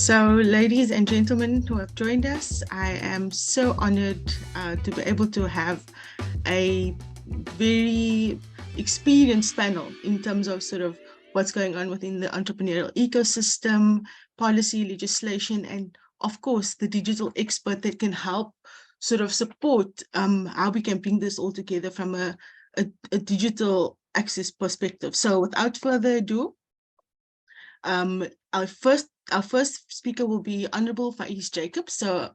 So, ladies and gentlemen who have joined us, I am so honored to be able to have a very experienced panel in terms of sort of what's going on within the entrepreneurial ecosystem, policy, legislation, and of course, the digital expert that can help sort of support how we can bring this all together from a digital access perspective. So without further ado, our first speaker will be Honourable Faez Jacobs. So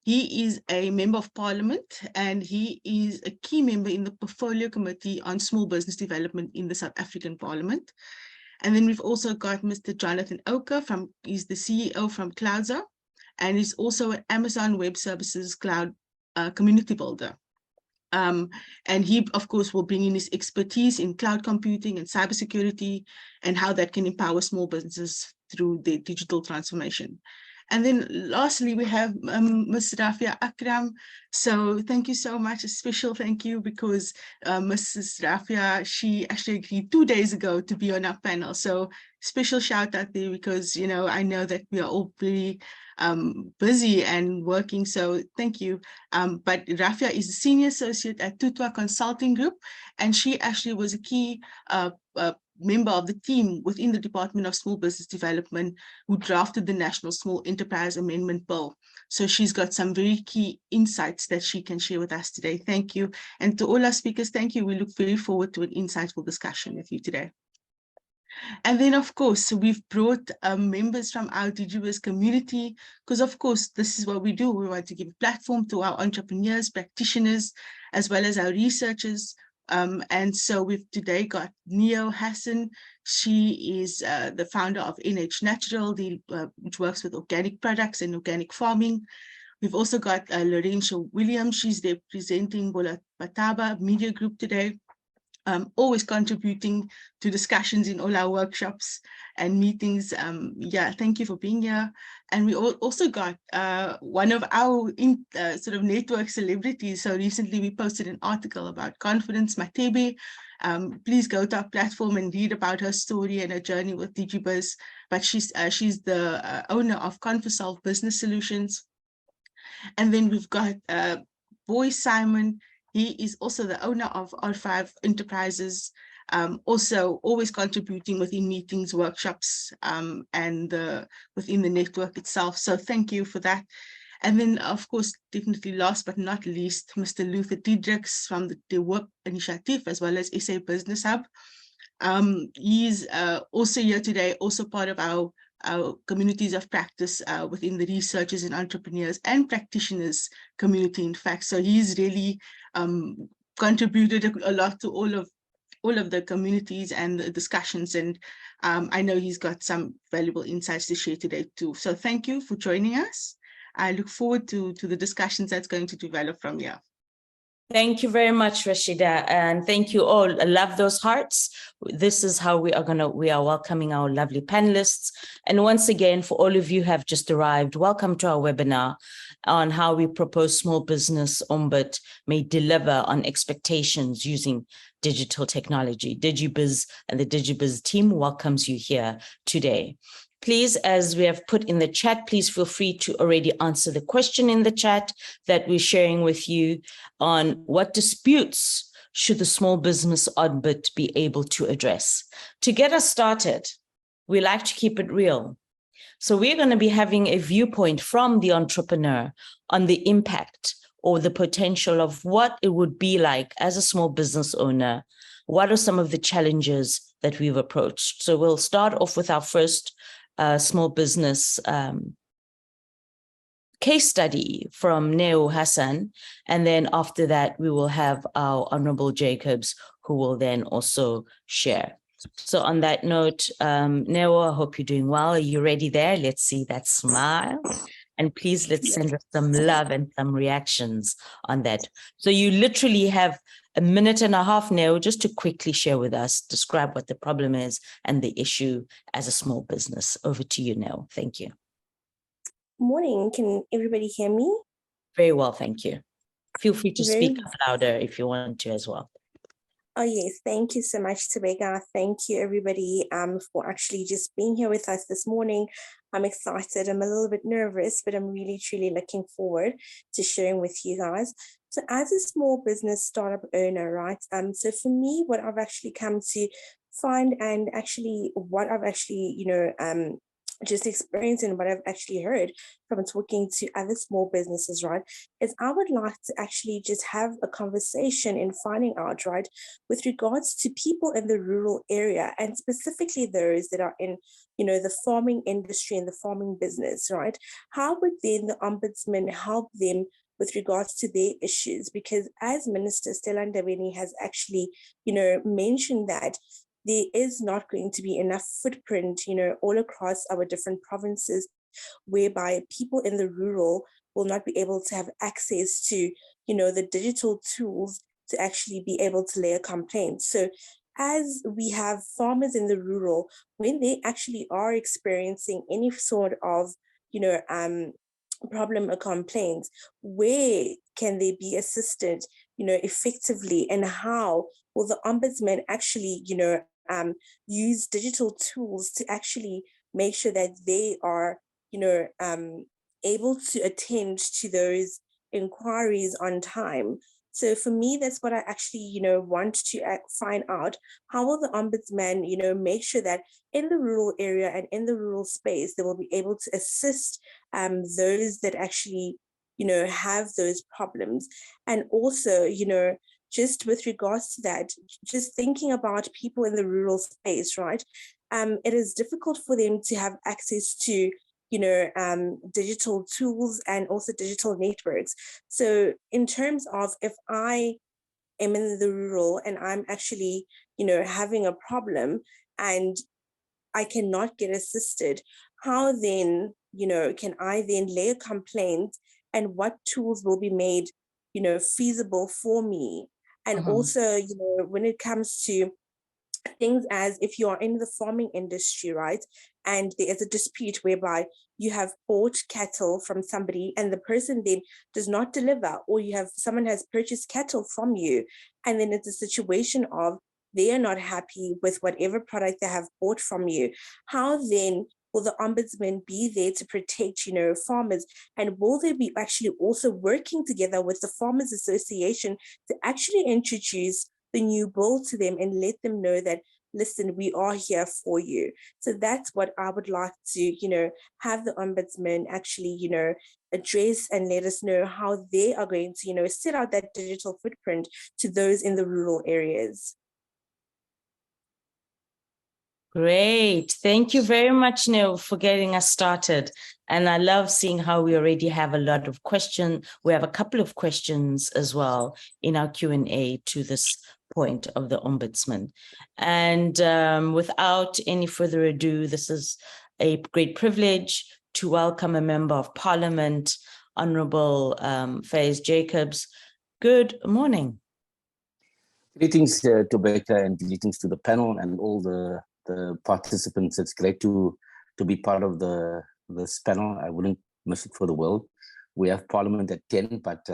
he is a member of Parliament and he is a key member in the Portfolio Committee on Small Business Development in the South African Parliament. And then we've also got Mr. Jonathan Oka, he's the CEO from CloudZA, and he's also an Amazon Web Services Cloud community builder. And he, of course, will bring in his expertise in cloud computing and cybersecurity and how that can empower small businesses through their digital transformation. And then lastly, we have Ms. Rafia Akram. So thank you so much. A special thank you because Mrs. Rafia, she actually agreed 2 days ago to be on our panel. So special shout out there because, you know, I know that we are all pretty busy and working. So thank you. But Rafia is a senior associate at Tutwa Consulting Group, and she actually was a key member of the team within the Department of Small Business Development who drafted the National Small Enterprise Amendment Bill. So she's got some very key insights that she can share with us today. Thank you. And to all our speakers, thank you. We look very forward to an insightful discussion with you today. And then, of course, we've brought members from our DigiBiz community, because, of course, this is what we do. We want to give a platform to our entrepreneurs, practitioners, as well as our researchers. And so we've today got Neo Hassan. She is the founder of NH Natural, which works with organic products and organic farming. We've also got Lorenzo Williams. She's representing Bola Pataba Media Group today. Always contributing to discussions in all our workshops and meetings. Yeah, thank you for being here. And we also got one of our sort of network celebrities. So recently we posted an article about Confidence Matebe. Please go to our platform and read about her story and her journey with DigiBiz. But she's the owner of Confisolve Business Solutions. And then we've got Boy Simon. He is also the owner of R5 Enterprises, also always contributing within meetings, workshops, and within the network itself. So thank you for that. And then, of course, definitely last but not least, Mr. Luther Diedrichs from the Work Initiative, as well as SA Business Hub. He's also here today, also part of our communities of practice within the researchers and entrepreneurs and practitioners community, in fact. So he's really contributed a lot to all of the communities and the discussions, and I know he's got some valuable insights to share today too. So thank you for joining us. I look forward to the discussions that's going to develop from here. Thank you very much, Rashida, and thank you all. I love those hearts. This is how we are welcoming our lovely panelists. And once again, for all of you who have just arrived, welcome to our webinar on how we propose Small Business Ombud may deliver on expectations using digital technology. DigiBiz and the DigiBiz team welcomes you here today. Please, as we have put in the chat, please feel free to already answer the question in the chat that we're sharing with you on what disputes should the Small Business Ombud be able to address. To get us started, we like to keep it real. So we're going to be having a viewpoint from the entrepreneur on the impact or the potential of what it would be like as a small business owner. What are some of the challenges that we've approached? So we'll start off with our first small business case study from Neo Hassan. And then after that, we will have our Honourable Jacobs, who will then also share. So on that note, Neo, I hope you're doing well. Are you ready there? Let's see that smile. And please, let's send us some love and some reactions on that. So you literally have a minute and a half now just to quickly share with us, describe what the problem is and the issue as a small business. Over to you now. Thank you. Morning. Can everybody hear me? Very well, thank you. Feel free to speak louder if you want to as well. Oh, yes. Thank you so much, Tobeka. Thank you, everybody, for actually just being here with us this morning. I'm excited. I'm a little bit nervous, but I'm really, truly looking forward to sharing with you guys. So as a small business startup owner, right? So for me, what I've actually come to find, and actually what I've actually, just experienced and what I've actually heard from talking to other small businesses, right, is I would like to actually just have a conversation in finding out, right, with regards to people in the rural area, and specifically those that are in, the farming industry and the farming business, right? How would then the ombudsman help them with regards to their issues? Because as Minister Stella Ndabeni has actually, mentioned that there is not going to be enough footprint, all across our different provinces, whereby people in the rural will not be able to have access to, the digital tools to actually be able to lay a complaint. So as we have farmers in the rural, when they actually are experiencing any sort of, problem or complaints, where can they be assisted, effectively, and how will the ombudsman actually, use digital tools to actually make sure that they are, able to attend to those inquiries on time. So for me, that's what I actually, want to find out. How will the ombudsman, make sure that in the rural area and in the rural space, they will be able to assist those that actually, have those problems. And also, just with regards to that, just thinking about people in the rural space, right? It is difficult for them to have access to, digital tools and also digital networks. So in terms of, if I am in the rural and I'm actually, having a problem and I cannot get assisted, how then, can I then lay a complaint, and what tools will be made, feasible for me? And also, when it comes to things as if you are in the farming industry, right, and there is a dispute whereby you have bought cattle from somebody and the person then does not deliver, or someone has purchased cattle from you, and then it's a situation of they are not happy with whatever product they have bought from you. How then will the ombudsman be there to protect, farmers? And will they be actually also working together with the Farmers Association to actually introduce the new bill to them and let them know that, listen, we are here for you? So that's what I would like to, have the ombudsman actually, address and let us know how they are going to, set out that digital footprint to those in the rural areas. Great. Thank you very much, Neil, for getting us started. And I love seeing how we already have a lot of questions. We have a couple of questions as well in our Q&A to this point of the Ombudsman. And without any further ado, this is a great privilege to welcome a Member of Parliament, Honourable Faez Jacobs. Good morning. Greetings to Becca, and greetings to the panel and all the participants. It's great to be part of this panel. I wouldn't miss it for the world. We have Parliament at 10, but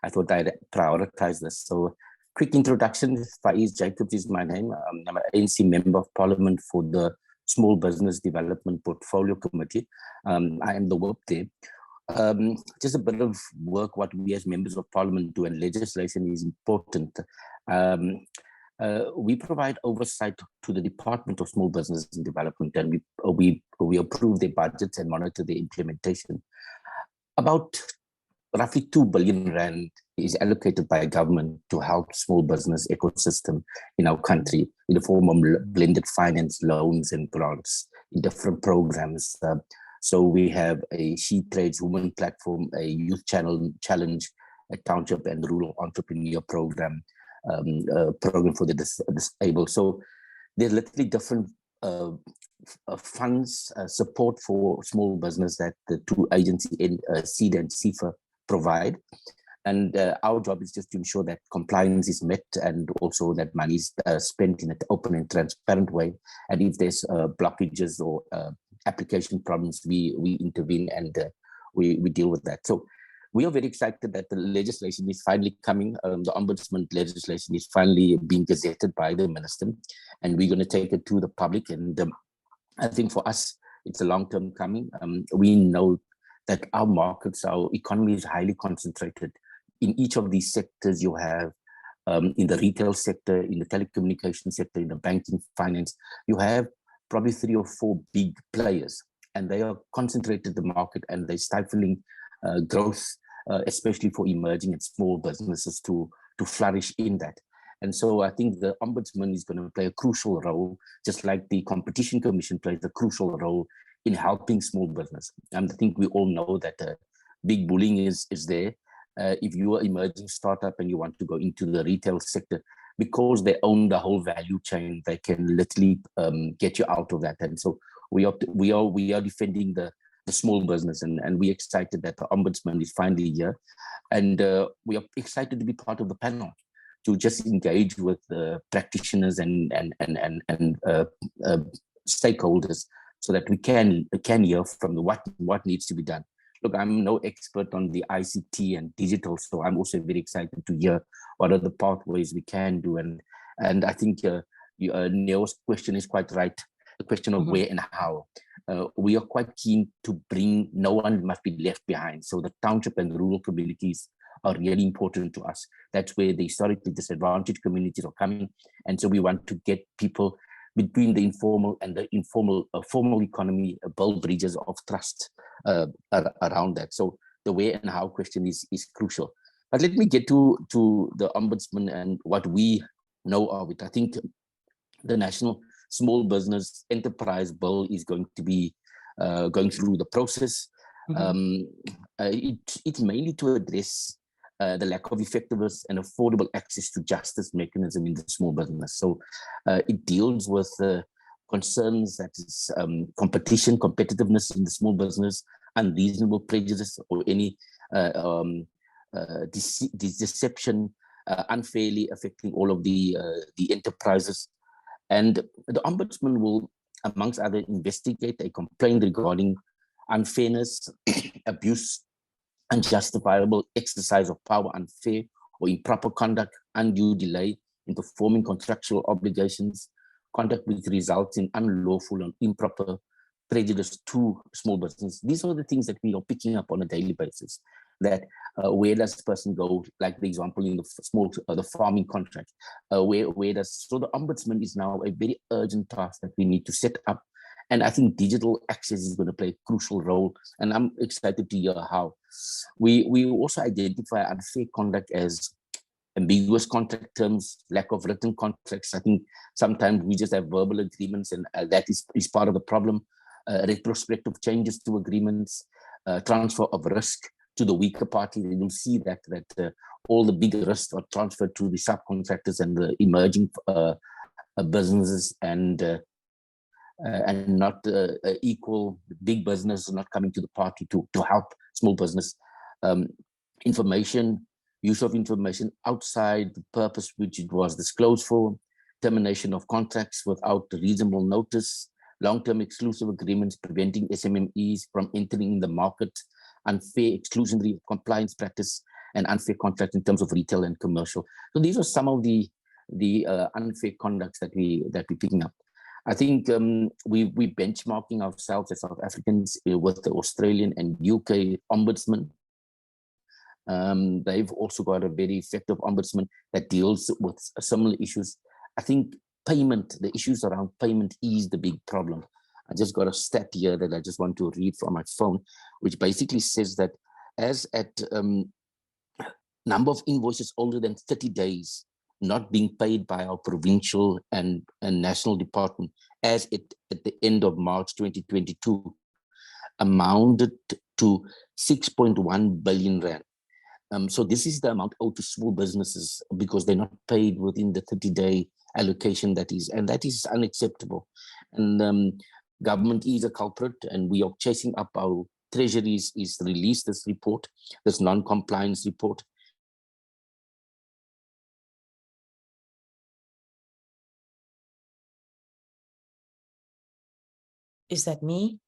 I thought I'd prioritize this. So quick introduction, Faez Jacobs is my name. I'm an ANC Member of Parliament for the Small Business Development Portfolio Committee. I am the whip there. Just a bit of work, what we as members of Parliament do, and legislation is important. We provide oversight to the Department of Small Business and Development, and we approve their budgets and monitor their implementation. About roughly 2 billion rand is allocated by government to help small business ecosystem in our country in the form of blended finance, loans and grants in different programs. So we have a She Trades Women platform, a youth challenge, a township and rural entrepreneur program, program for the disabled. So there's literally different funds, support for small business that the two agencies, SEED and CIFA, provide. And our job is just to ensure that compliance is met and also that money is spent in an open and transparent way. And if there's blockages or application problems, we intervene and we deal with that. So we are very excited that the legislation is finally coming. The ombudsman legislation is finally being gazetted by the minister, and we're going to take it to the public. And I think for us, it's a long term coming. We know that our markets, our economy is highly concentrated. In each of these sectors, you have in the retail sector, in the telecommunication sector, in the banking, finance, you have probably 3 or 4 big players, and they are concentrated the market, and they're stifling growth, especially for emerging and small businesses to flourish in that. And so I think the Ombudsman is going to play a crucial role, just like the Competition Commission plays a crucial role in helping small business. And I think we all know that big bullying is there. If you are emerging startup and you want to go into the retail sector, because they own the whole value chain, they can literally get you out of that. And so we are defending the small business, and we're excited that the Ombudsman is finally here, and we are excited to be part of the panel to just engage with the practitioners and stakeholders, so that we can hear from what needs to be done. Look, I'm no expert on the ICT and digital, so I'm also very excited to hear what are the pathways we can do. And I think Neo's question is quite right, the question of where and how. We are quite keen to bring, no one must be left behind. So the township and rural communities are really important to us. That's where the historically disadvantaged communities are coming. And so we want to get people between the informal and the formal economy, build bridges of trust around that. So the where and how question is crucial. But let me get to the Ombudsman and what we know of it. I think the National Small Business Enterprise Bill is going to be going through the process. It's mainly to address the lack of effectiveness and affordable access to justice mechanism in the small business. So it deals with concerns that is competition, competitiveness in the small business, unreasonable prejudice, or any deception unfairly affecting all of the enterprises. And the Ombudsman will, amongst other, investigate a complaint regarding unfairness, abuse, unjustifiable exercise of power, unfair or improper conduct, undue delay in performing contractual obligations, conduct which results in unlawful and improper prejudice to small business. These are the things that we are picking up on a daily basis. That where does the person go? Like the example in the farming contract. So the Ombudsman is now a very urgent task that we need to set up. And I think digital access is going to play a crucial role. And I'm excited to hear how. We also identify unfair conduct as ambiguous contract terms, lack of written contracts. I think sometimes we just have verbal agreements, and that is part of the problem. Retrospective changes to agreements, transfer of risk to the weaker party. You will see that all the big risks are transferred to the subcontractors and the emerging businesses, and not equal big business not coming to the party to help small business. Use of information outside the purpose which it was disclosed for, termination of contracts without reasonable notice, long-term exclusive agreements preventing SMMEs from entering in the market, unfair exclusionary compliance practice, and unfair contract in terms of retail and commercial. So these are some of the unfair conducts that we're picking up. I think we're benchmarking ourselves as South Africans with the Australian and UK Ombudsman. They've also got a very effective Ombudsman that deals with similar issues. I think the issues around payment is the big problem. I just got a stat here that I just want to read from my phone, which basically says that as at number of invoices older than 30 days not being paid by our provincial and national department as at the end of March 2022 amounted to 6.1 billion rand. So this is the amount owed to small businesses because they're not paid within the 30-day allocation that is unacceptable. And government is a culprit, and we are chasing up our treasuries is released this report, this non-compliance report. Is that me?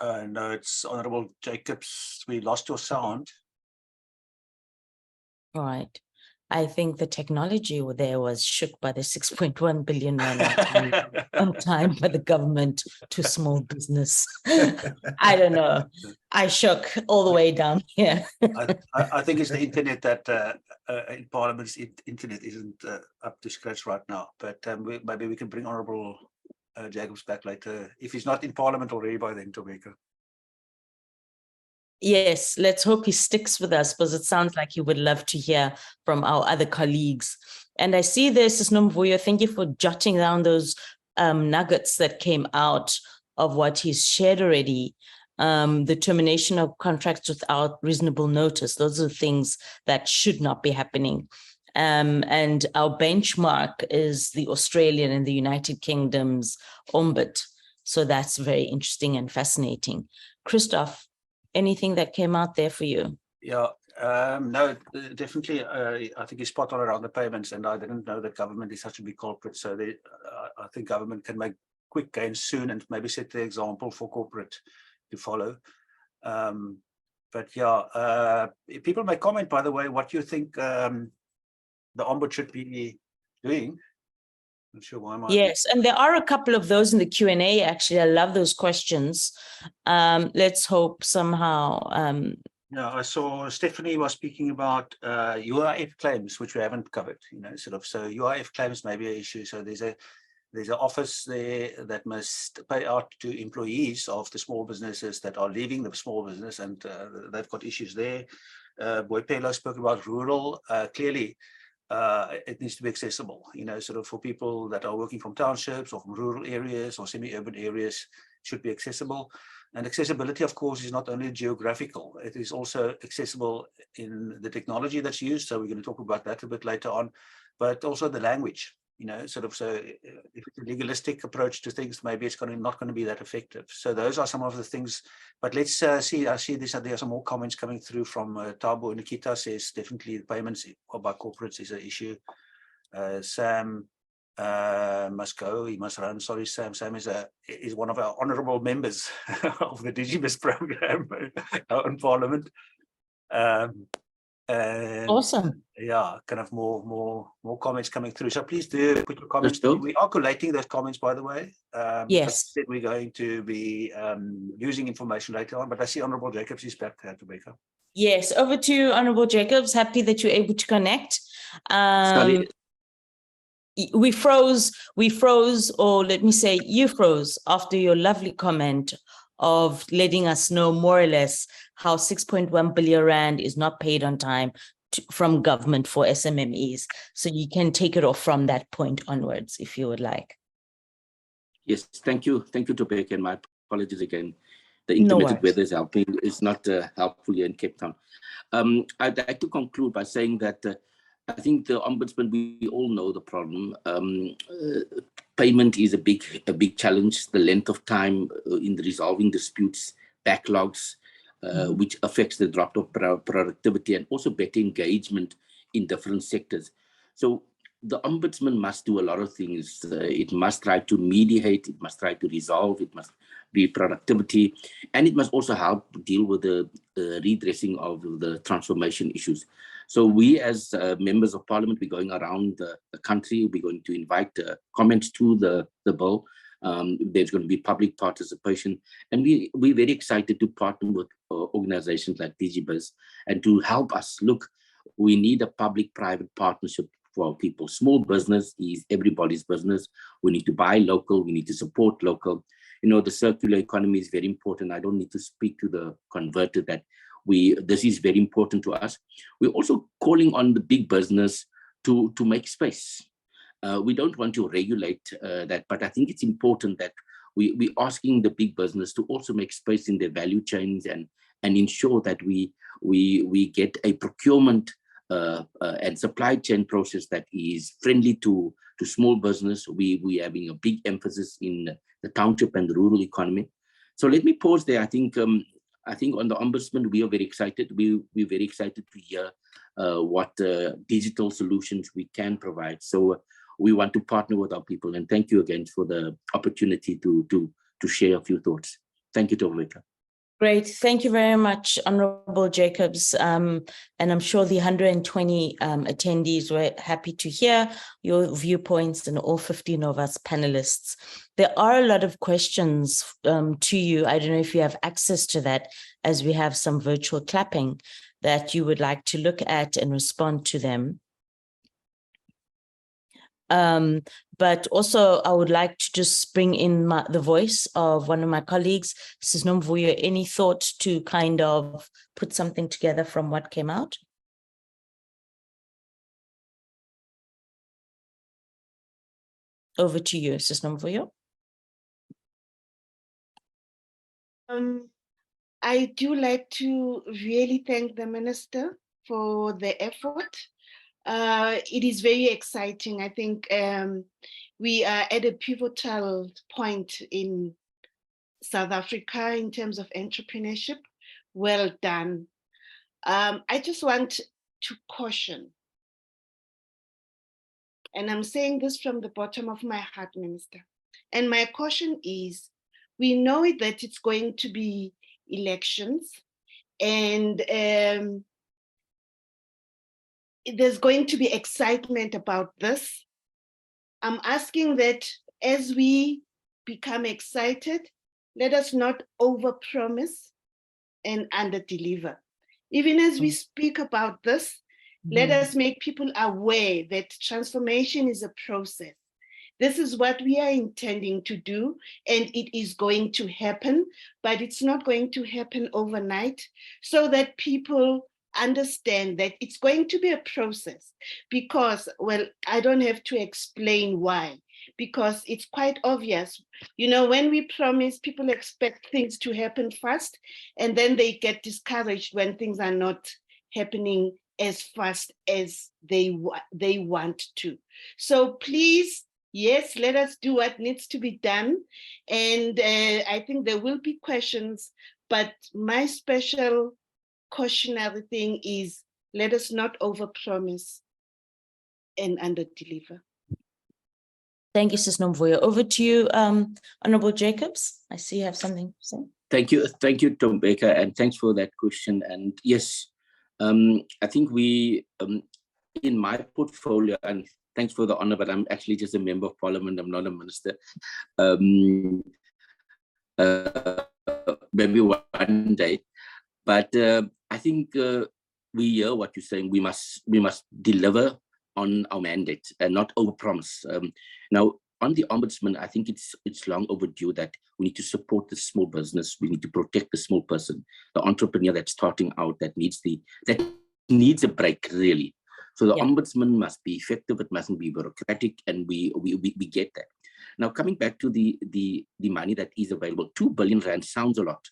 No, it's Honourable Jacobs. We lost your sound. All right. I think the technology there was shook by the 6.1 billion rand on time by the government to small business. I don't know. I shook all the way down here. I think it's the internet that in Parliament's internet isn't up to scratch right now. But maybe we can bring Honourable Jacobs back later if he's not in Parliament already by then, Tobeka. Yes, let's hope he sticks with us, because it sounds like he would love to hear from our other colleagues. And I see this, Nomvuyo, thank you for jotting down those nuggets that came out of what he's shared already. The termination of contracts without reasonable notice. Those are things that should not be happening. And our benchmark is the Australian and the United Kingdom's Ombud. So that's very interesting and fascinating. Christoph, anything that came out there for you? Yeah, no, definitely. I think he's spot on around the payments, and I didn't know that government is such a big culprit. So I think government can make quick gains soon and maybe set the example for corporate to follow. But yeah, people may comment, by the way, what you think the Ombud should be doing. Not sure why. Yes, and there are a couple of those in the Q&A, actually. I love those questions. Let's hope somehow. Yeah, I saw Stephanie was speaking about UIF claims, which we haven't covered, sort of. So UIF claims may be an issue. So there's an office there that must pay out to employees of the small businesses that are leaving the small business, and they've got issues there. Boipelo spoke about rural. Clearly, it needs to be accessible, sort of for people that are working from townships or from rural areas or semi-urban areas. Should be accessible. And accessibility, of course, is not only geographical, it is also accessible in the technology that's used. So we're going to talk about that a bit later on, but also the language, sort of. So if it's a legalistic approach to things, maybe it's not going to be that effective. So those are some of the things. But let's see. I see there are some more comments coming through from Tabo. Nikita says definitely the payments by corporates is an issue. Sam must go. He must run. Sorry, Sam. Sam is one of our honourable members of the DigiBiz program in Parliament. And awesome. Yeah, kind of more comments coming through. So please do put your comments. We are collating those comments, by the way. Yes. We're going to be using information later on. But I see Honourable Jacobs is back there, Tobeka. Yes, over to you, Honourable Jacobs. Happy that you're able to connect. Sorry. We froze, or let me say you froze after your lovely comment of letting us know more or less how 6.1 billion rand is not paid on time from government for SMMEs. So you can take it off from that point onwards, if you would like. Yes, thank you. Thank you, Tobeka, and my apologies again. The intermittent weather is helping. It's not helpful here in Cape Town. I'd like to conclude by saying that I think the Ombudsman, we all know the problem. Payment is a big challenge. The length of time in resolving disputes, backlogs, which affects the drop of productivity and also better engagement in different sectors. So the Ombudsman must do a lot of things. It must try to mediate, it must try to resolve, it must be productivity, and it must also help deal with the redressing of the transformation issues. So we as members of Parliament, we're going around the country, we're going to invite comments to the bill. There's going to be public participation, and we're very excited to partner with organizations like DigiBiz and to help us look. We need a public-private partnership for our people. Small business is everybody's business. We need to buy local, we need to support local. The circular economy is very important. I don't need to speak to the converter that this is very important to us. We're also calling on the big business to make space. We don't want to regulate that, but I think it's important that we're asking the big business to also make space in their value chains and ensure that we get a procurement and supply chain process that is friendly to small business. We're having a big emphasis in the township and the rural economy. So let me pause there. I think on the Ombudsman, we are very excited. We're very excited to hear what digital solutions we can provide. So we want to partner with our people. And thank you again for the opportunity to share a few thoughts. Thank you, Tobeka. Great. Thank you very much, Honourable Jacobs. And I'm sure the 120 attendees were happy to hear your viewpoints and all 15 of us panelists. There are a lot of questions to you. I don't know if you have access to that, as we have some virtual clapping that you would like to look at and respond to them. But also I would like to just bring in the voice of one of my colleagues, Ms. Nomvuyo. Any thoughts to kind of put something together from what came out? Over to you, Ms. Nomvuyo. I do like to really thank the Minister for the effort. It is very exciting. I think we are at a pivotal point in South Africa in terms of entrepreneurship. Well done. I just want to caution, and I'm saying this from the bottom of my heart, Minister, and my caution is, we know that it's going to be elections, and there's going to be excitement about this. I'm asking that as we become excited, let us not overpromise and underdeliver. Even as we speak about this, let us make people aware that transformation is a process. This is what we are intending to do, and it is going to happen, but it's not going to happen overnight, so that people understand that it's going to be a process. Because, well, I don't have to explain why, because it's quite obvious. You know, when we promise, people expect things to happen fast, and then they get discouraged when things are not happening as fast as they want to. So please, yes, let us do what needs to be done. And I think there will be questions, but my special cautionary thing is, let us not overpromise and underdeliver. Thank you, Ms. Nomvuyo. Over to you, Honourable Jacobs. I see you have something to say. Thank you, Tombeka, and thanks for that question. And yes, I think we, in my portfolio, and thanks for the honor, but I'm actually just a member of parliament, I'm not a minister. Maybe one day, but I think we hear what you're saying. We must deliver on our mandate and not overpromise. Now, on the ombudsman, I think it's long overdue that we need to support the small business. We need to protect the small person, the entrepreneur that's starting out, that needs a break, really. So the ombudsman must be effective. It mustn't be bureaucratic, and we get that. Now, coming back to the money that is available, 2 billion rand sounds a lot,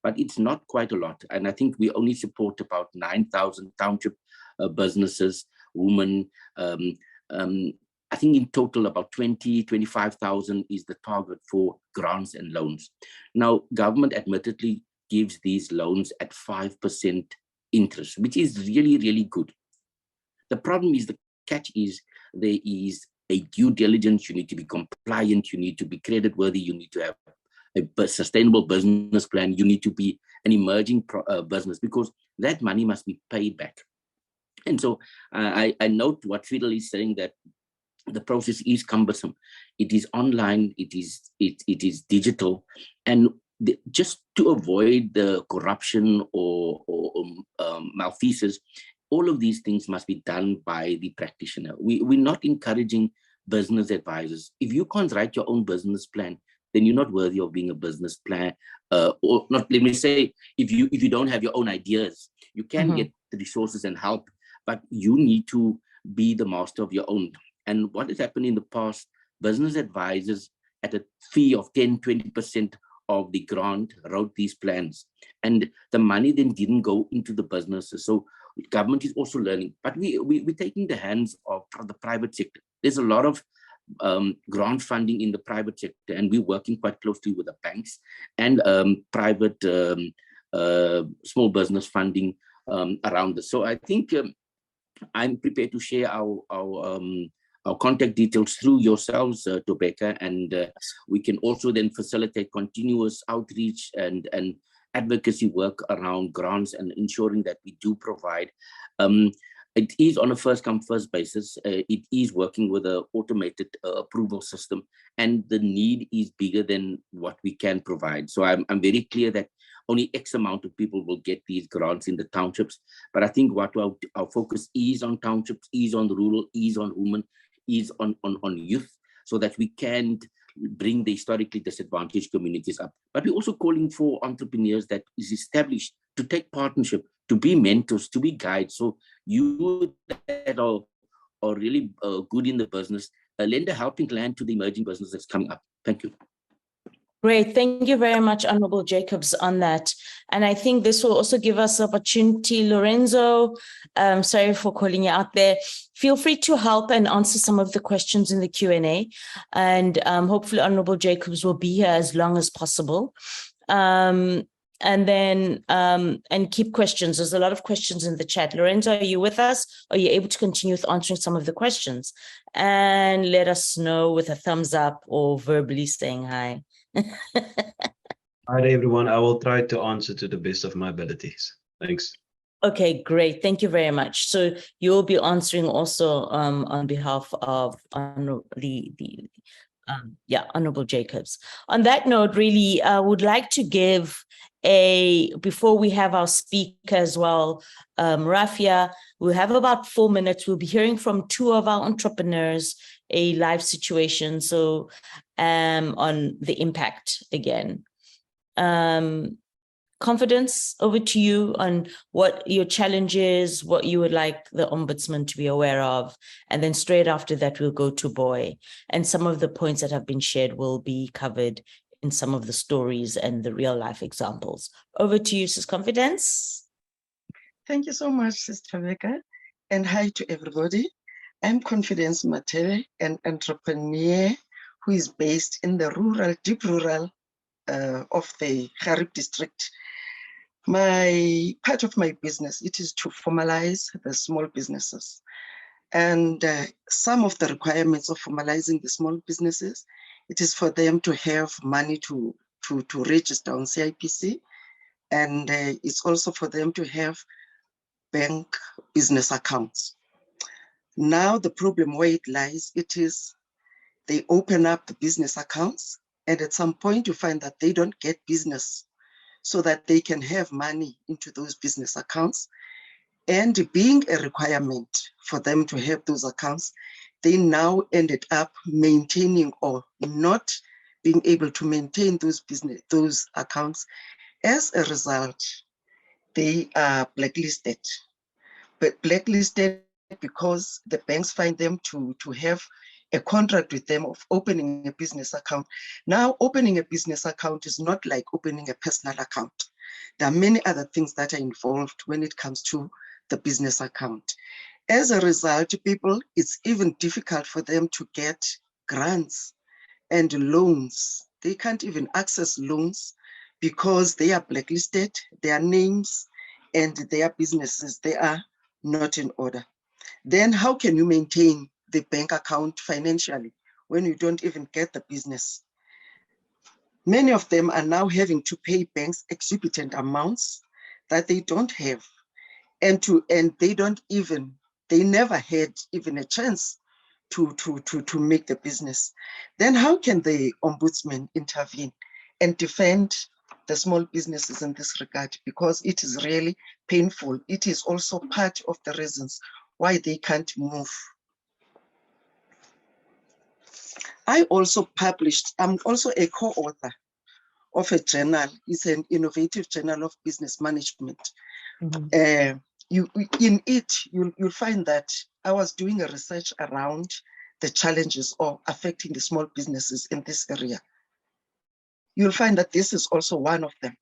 but it's not quite a lot. And I think we only support about 9,000 township businesses, women. I think in total about 25,000 is the target for grants and loans. Now, government admittedly gives these loans at 5% interest, which is really, really good. The problem is, the catch is, there is a due diligence. You need to be compliant. You need to be credit worthy. You need to have a sustainable business plan. You need to be an emerging business, because that money must be paid back. And so I note what Fidel is saying, that the process is cumbersome. It is online. It is digital, and just to avoid the corruption or malfeasance, all of these things must be done by the practitioner. We're not encouraging business advisors. If you can't write your own business plan, then you're not worthy of being a business plan. Or not, let me say, if you don't have your own ideas, you can get the resources and help, but you need to be the master of your own. And what has happened in the past, business advisors at a fee of 10-20% of the grant wrote these plans, and the money then didn't go into the businesses. So government is also learning, but we're taking the hands of the private sector. There's a lot of grant funding in the private sector, and we're working quite closely with the banks and private small business funding around this. So I think I'm prepared to share our contact details through yourselves, Tobeka, and we can also then facilitate continuous outreach and advocacy work around grants and ensuring that we do provide. It is on a first-come, first basis. It is working with an automated approval system, and the need is bigger than what we can provide. So I'm very clear that only X amount of people will get these grants in the townships. But I think what our focus is on townships, is on the rural, is on women, is on youth, so that we can bring the historically disadvantaged communities up. But we're also calling for entrepreneurs that is established to take partnership, to be mentors, to be guides. So you that are really good in the business, lend a helping hand to the emerging business that's coming up. Thank you. Great. Thank you very much, Honourable Jacobs, on that. And I think this will also give us opportunity. Lorenzo, sorry for calling you out there. Feel free to help and answer some of the questions in the Q&A. And hopefully Honourable Jacobs will be here as long as possible. And then and keep questions. There's a lot of questions in the chat. Lorenzo, are you with us? Are you able to continue with answering some of the questions? And let us know with a thumbs up or verbally saying hi. Hi everyone. I will try to answer to the best of my abilities. Thanks. Okay, great. Thank you very much. So you'll be answering also on behalf of Honourable Jacobs. On that note, really, I would like to give before we have our speaker as well, Rafia, we'll have about 4 minutes. We'll be hearing from 2 of our entrepreneurs, a live situation. So on the impact again. Confidence, over to you on what your challenge is, what you would like the Ombudsman to be aware of. And then straight after that, we'll go to Boy. And some of the points that have been shared will be covered in some of the stories and the real life examples. Over to you, Sis Confidence. Thank you so much, Sister Vika. And hi to everybody. I'm Confidence Matere, an entrepreneur who is based in the rural, deep rural of the Garib district. Part of my business, it is to formalize the small businesses. And some of the requirements of formalizing the small businesses, it is for them to have money to register on CIPC. And it's also for them to have bank business accounts. Now the problem where it lies, it is they open up the business accounts, and at some point you find that they don't get business so that they can have money into those business accounts. And being a requirement for them to have those accounts, they now ended up maintaining or not being able to maintain those accounts. As a result, they are blacklisted. But blacklisted because the banks find them to have a contract with them of opening a business account. Now, opening a business account is not like opening a personal account. There are many other things that are involved when it comes to the business account. As a result, people, it's even difficult for them to get grants and loans. They can't even access loans because they are blacklisted, their names and their businesses, they are not in order. Then how can you maintain the bank account financially when you don't even get the business? Many of them are now having to pay banks exorbitant amounts that they don't have, and they never had even a chance to make the business. Then how can the Ombudsman intervene and defend the small businesses in this regard? Because it is really painful. It is also part of the reasons why they can't move. I'm also a co-author of a journal. It's an innovative journal of business management. Mm-hmm. In it, you'll find that I was doing a research around the challenges of affecting the small businesses in this area. You'll find that this is also one of them.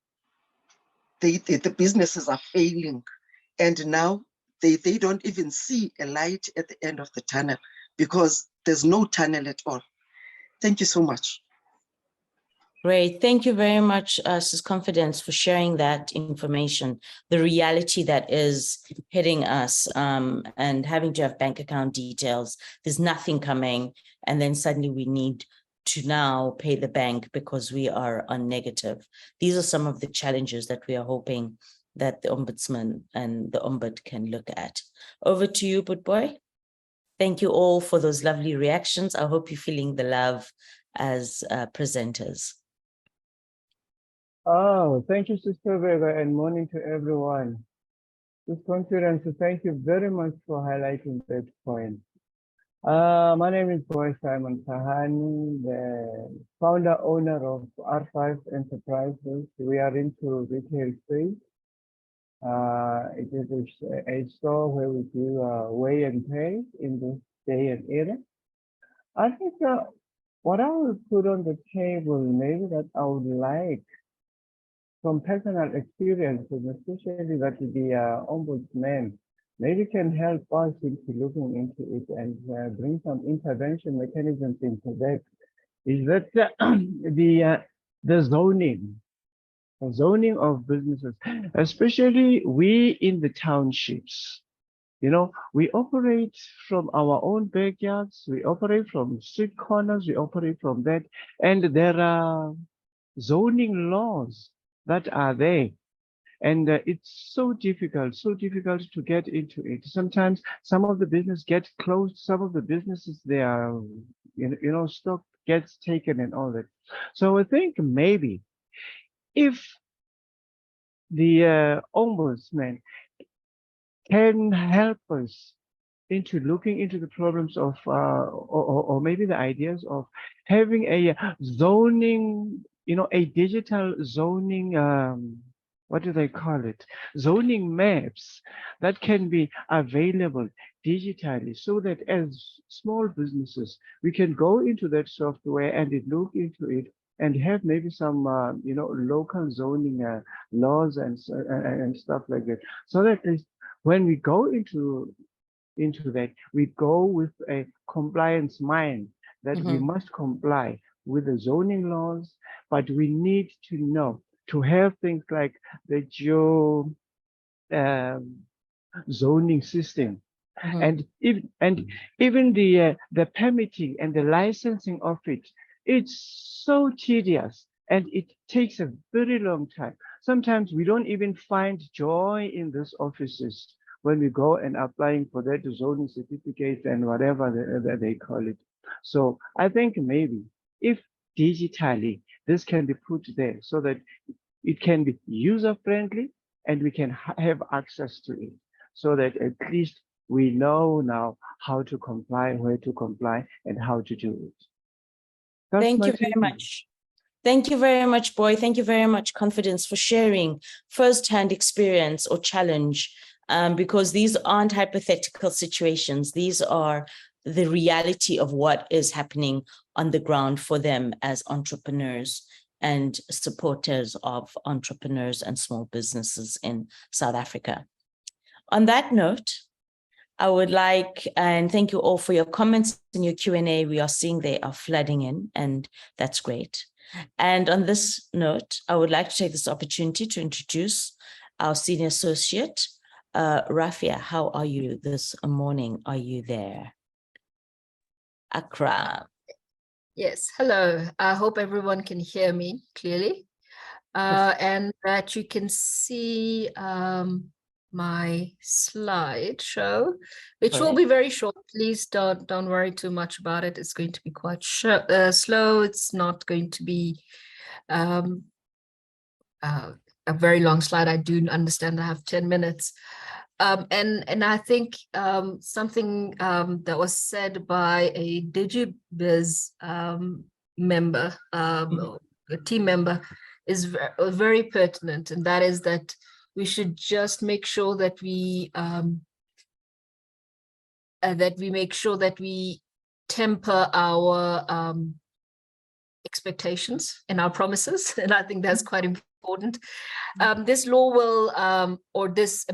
The businesses are failing, and now they don't even see a light at the end of the tunnel because there's no tunnel at all. Thank you so much. Great. Thank you very much, Sis Confidence, for sharing that information, the reality that is hitting us and having to have bank account details. There's nothing coming. And then suddenly we need to now pay the bank because we are on negative. These are some of the challenges that we are hoping that the Ombudsman and the Ombud can look at. Over to you, Boy. Thank you all for those lovely reactions. I hope you're feeling the love as presenters. Oh, thank you, Sister Vega, and morning to everyone. This conference, thank you very much for highlighting that point. My name is Boy Simon Sahani, the founder owner of R5 Enterprises. We are into retail space. It is a store where we do weigh and pay in this day and era. I think what I will put on the table, maybe that I would like from personal experiences, especially that the ombudsman maybe can help us into looking into it and bring some intervention mechanisms into that, is that the zoning of businesses, especially we in the townships. You know, we operate from our own backyards, we operate from street corners, we operate from that, and there are zoning laws that are there. And it's so difficult to get into it. Sometimes some of the business get closed, some of the businesses, they are, stock gets taken and all that. So I think maybe if the ombudsman can help us into looking into the problems of, or maybe the ideas of having a zoning, a digital zoning, what do they call it? Zoning maps that can be available digitally, so that as small businesses, we can go into that software and look into it and have maybe some, local zoning laws and stuff like that. So that when we go into that, we go with a compliance mind that we must comply with the zoning laws, but we need to know to have things like the geo zoning system, and even the permitting and the licensing of it. It's so tedious and it takes a very long time. Sometimes we don't even find joy in these offices when we go and applying for that zoning certificate and whatever they call it. So I think maybe if digitally this can be put there so that it can be user-friendly and we can have access to it, so that at least we know now how to comply, where to comply, and how to do it. Thank you very much. Thank you very much, Boy. Thank you very much, Confidence, for sharing first-hand experience or challenge, because these aren't hypothetical situations. These are the reality of what is happening on the ground for them as entrepreneurs and supporters of entrepreneurs and small businesses in South Africa. On that note, I would like, and thank you all for your comments in your Q&A. We are seeing they are flooding in, and that's great. And on this note, I would like to take this opportunity to introduce our senior associate, Rafia. How are you this morning? Are you there? Akram. Yes, hello. I hope everyone can hear me clearly, and that you can see my slideshow, which will be very short. Please don't worry too much about it. It's going to be quite slow. It's not going to be a very long slide. I do understand I have 10 minutes. And I think something that was said by a DigiBiz member, a team member, is very pertinent, and that is that we should just make sure that we make sure that we temper our expectations and our promises, and I think that's quite important. This law will, or this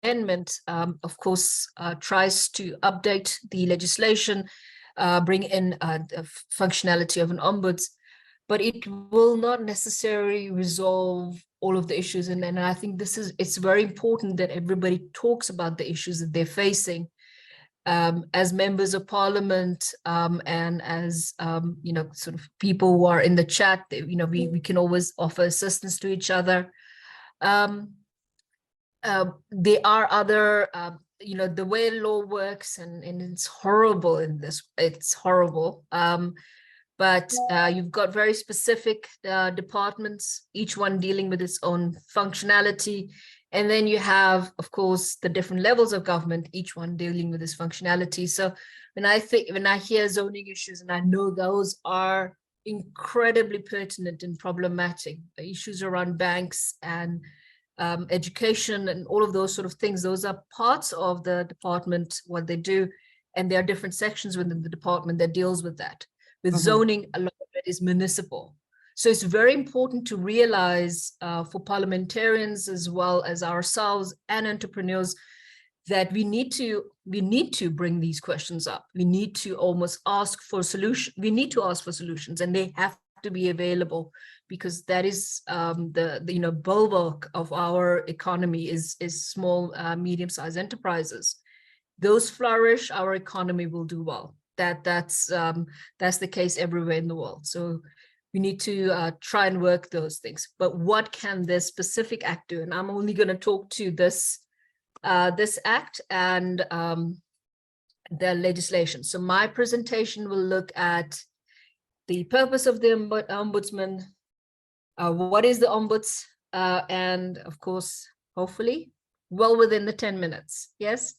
amendment, of course, tries to update the legislation, bring in the functionality of an ombuds, but it will not necessarily resolve all of the issues. And I think it's very important that everybody talks about the issues that they're facing, as members of parliament and as sort of people who are in the chat, we can always offer assistance to each other. There are other, the way law works, and it's horrible in this, it's horrible. But you've got very specific departments, each one dealing with its own functionality. And then you have, of course, the different levels of government, each one dealing with its functionality. So when I hear zoning issues, and I know those are incredibly pertinent and problematic, issues around banks and education and all of those sort of things, those are parts of the department, what they do. And there are different sections within the department that deals with that. With zoning, a lot of it is municipal. So it's very important to realize for parliamentarians as well as ourselves and entrepreneurs that we need to bring these questions up. We need to almost ask for solutions. We need to ask for solutions, and they have to be available, because that is the bulwark of our economy is small, medium-sized enterprises. Those flourish, our economy will do well. That's the case everywhere in the world. So we need to try and work those things. But what can this specific act do? And I'm only going to talk to this act and the legislation. So my presentation will look at the purpose of the ombudsman, what is the ombuds, and of course, hopefully, well within the 10 minutes. Yes.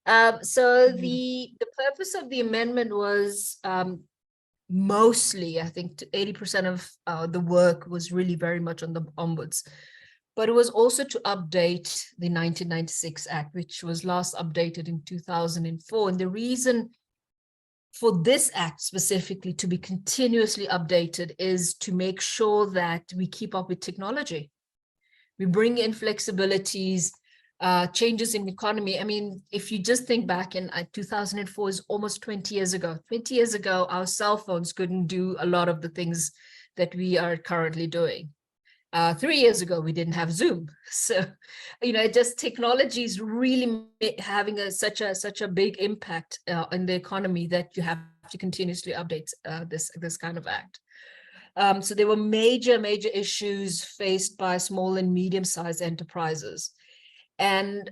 So the purpose of the amendment was mostly, I think 80% of the work was really very much on the ombuds, but it was also to update the 1996 Act, which was last updated in 2004. And the reason for this act specifically to be continuously updated is to make sure that we keep up with technology. We bring in flexibilities, changes in the economy. I mean, if you just think back in 2004 is almost 20 years ago. 20 years ago, our cell phones couldn't do a lot of the things that we are currently doing. 3 years ago, we didn't have Zoom. So, just technology is really having such a big impact in the economy that you have to continuously update this kind of act. So there were major issues faced by small and medium-sized enterprises. And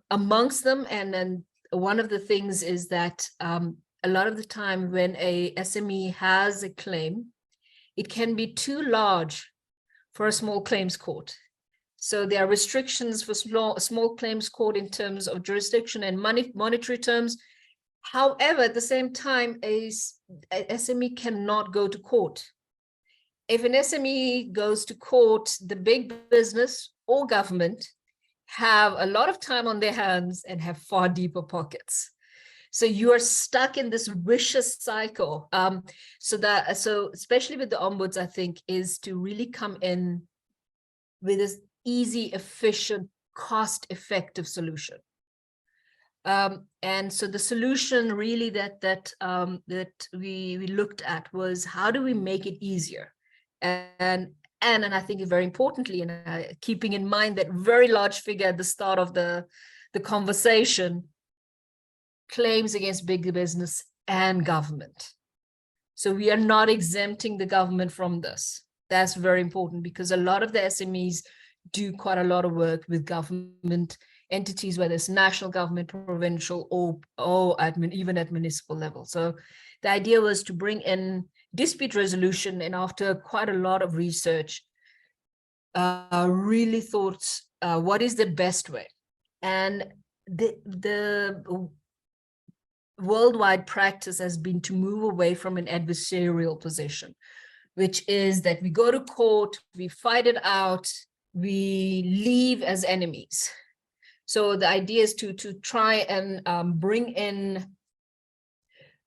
amongst them, and then one of the things is that a lot of the time when a SME has a claim, it can be too large for a small claims court. So there are restrictions for small claims court in terms of jurisdiction and monetary terms. However, at the same time, a SME cannot go to court. If an SME goes to court, the big business or government have a lot of time on their hands and have far deeper pockets. So you are stuck in this vicious cycle. So especially with the ombuds, I think, is to really come in with this easy, efficient, cost-effective solution. And so the solution really that we looked at was, how do we make it easier? And I think very importantly, and keeping in mind that very large figure at the start of the conversation, claims against big business and government. So we are not exempting the government from this. That's very important, because a lot of the SMEs do quite a lot of work with government entities, whether it's national government, provincial, or even at municipal level. So the idea was to bring in dispute resolution, and after quite a lot of research, really thought, what is the best way? And the worldwide practice has been to move away from an adversarial position, which is that we go to court, we fight it out, we leave as enemies. So the idea is to try and bring in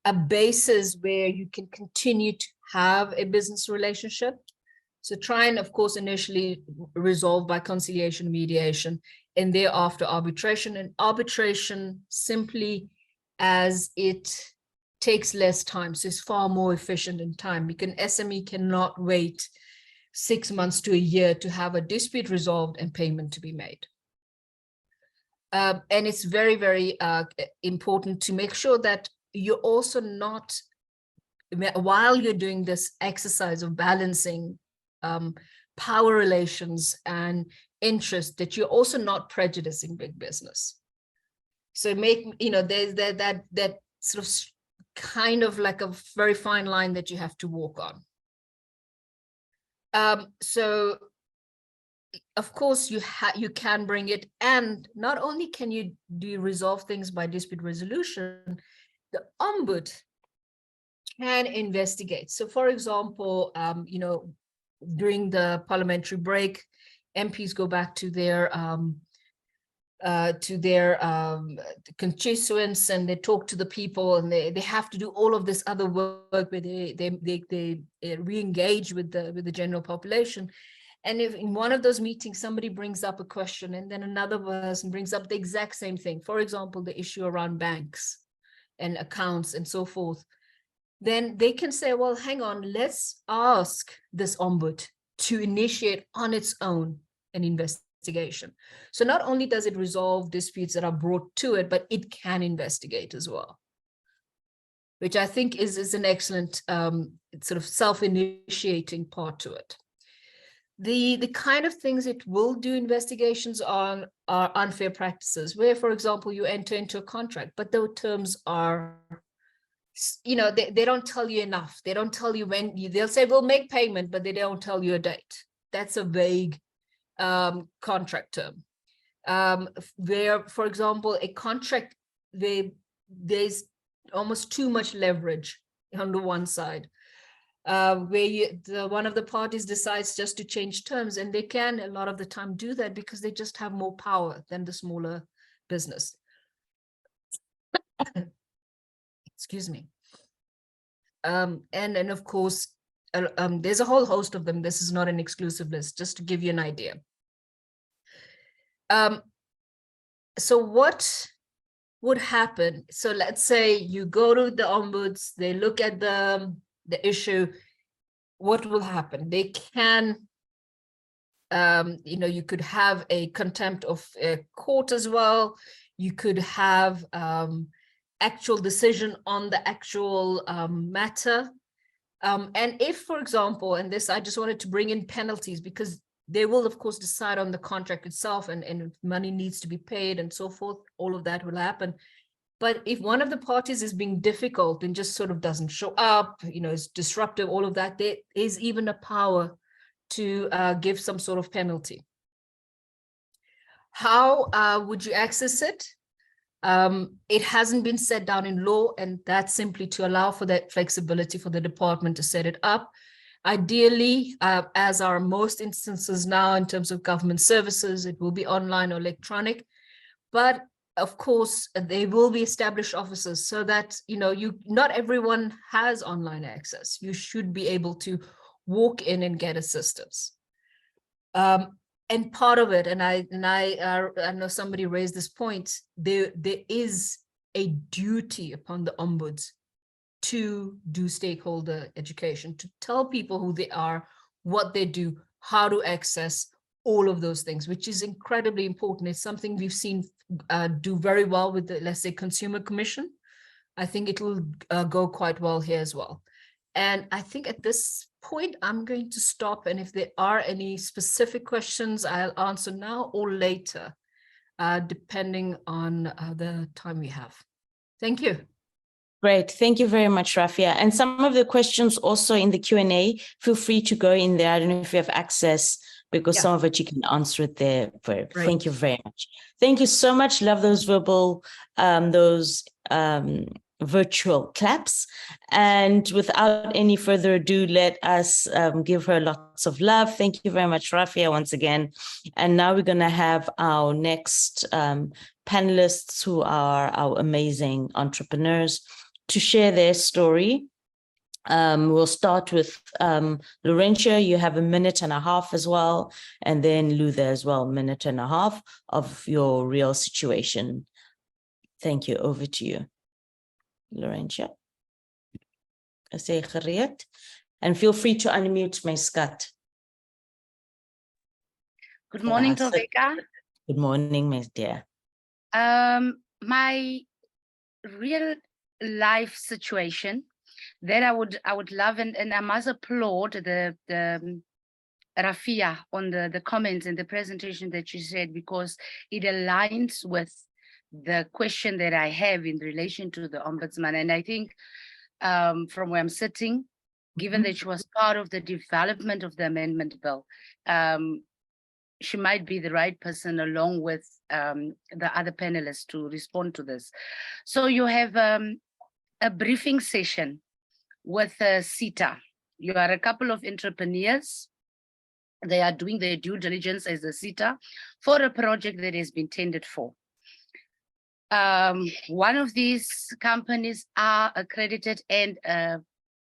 a basis where you can continue to have a business relationship. So try and, of course, initially resolve by conciliation, mediation, and thereafter arbitration. And arbitration simply as it takes less time, so it's far more efficient in time. Because an SME cannot wait 6 months to a year to have a dispute resolved and payment to be made. And it's very, very important to make sure that you're also not, while you're doing this exercise of balancing power relations and interest, that you're also not prejudicing big business. So there's that sort of kind of like a very fine line that you have to walk on. So of course you can bring it, and not only can you resolve things by dispute resolution, the Ombud can investigate. So for example, during the parliamentary break, MPs go back to their constituents, and they talk to the people, and they have to do all of this other work where they re-engage with the general population. And if in one of those meetings somebody brings up a question and then another person brings up the exact same thing, for example, the issue around banks and accounts and so forth, then they can say, well, hang on, let's ask this Ombud to initiate on its own an investigation. So not only does it resolve disputes that are brought to it, but it can investigate as well, which I think is an excellent sort of self-initiating part to it. The kind of things it will do investigations on are unfair practices, where, for example, you enter into a contract, but the terms are, they don't tell you enough. They don't tell you when. They'll say, we'll make payment, but they don't tell you a date. That's a vague contract term. Where, for example, a contract, there's almost too much leverage on the one side. Where one of the parties decides just to change terms, and they can a lot of the time do that because they just have more power than the smaller business. Excuse me. And of course, there's a whole host of them. This is not an exclusive list, just to give you an idea. So what would happen? So let's say you go to the ombuds, they look at the issue. What will happen? They can, you could have a contempt of court as well. You could have actual decision on the actual matter. And if, for example, and this, I just wanted to bring in penalties, because they will, of course, decide on the contract itself, and if money needs to be paid and so forth, all of that will happen. But if one of the parties is being difficult and just sort of doesn't show up, is disruptive, all of that, there is even a power to give some sort of penalty. How would you access it? It hasn't been set down in law, and that's simply to allow for that flexibility for the department to set it up. Ideally, as are most instances now in terms of government services, it will be online or electronic. But of course, they will be established offices so that, not everyone has online access. You should be able to walk in and get assistance. And part of it, and I know somebody raised this point, there is a duty upon the ombuds to do stakeholder education, to tell people who they are, what they do, how to access all of those things, which is incredibly important. It's something we've seen do very well with the, let's say, Consumer Commission. I think it will go quite well here as well. And I think at this point, I'm going to stop. And if there are any specific questions, I'll answer now or later, depending on the time we have. Thank you. Great. Thank you very much, Rafia. And some of the questions also in the Q&A, feel free to go in there. I don't know if you have access, because some of it you can answer it there. Right. Thank you very much. Thank you so much. Love those verbal, virtual claps. And without any further ado, let us give her lots of love. Thank you very much, Rafia, once again. And now we're going to have our next panelists, who are our amazing entrepreneurs, to share their story. We'll start with Laurentia. You have 1.5 minutes as well, and then Luther as well, 1.5 minutes of your real situation. Thank you. Over to you, Laurentia. I say gereed, and feel free to unmute my scat. Good morning, Tobeka. Good morning, my dear. My real life situation that I would love, and I must applaud the Rafia on the comments and the presentation that you said, because it aligns with the question that I have in relation to the Ombudsman. And I think from where I'm sitting, given that she was part of the development of the amendment bill, she might be the right person along with the other panelists to respond to this. So you have a briefing session with CETA. You are a couple of entrepreneurs. They are doing their due diligence as a CETA for a project that has been tendered for. One of these companies are accredited and,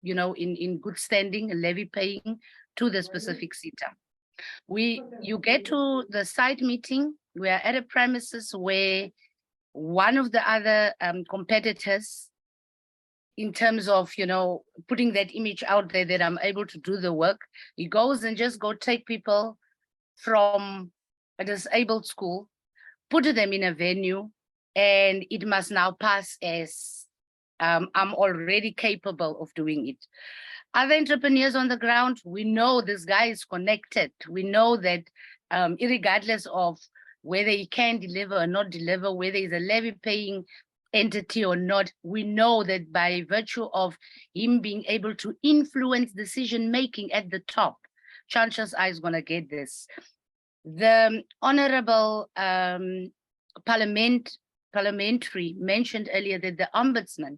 in good standing, levy paying to the specific CETA. You get to the site meeting. We are at a premises where one of the other competitors, in terms of, putting that image out there that I'm able to do the work, he goes and just take people from a disabled school, put them in a venue, and it must now pass as I'm already capable of doing it. Other entrepreneurs on the ground, we know this guy is connected. We know that irregardless of whether he can deliver or not deliver, whether he's a levy paying entity or not, we know that by virtue of him being able to influence decision making at the top, chances are he's going to get this. The Honourable parliamentary mentioned earlier that the Ombudsman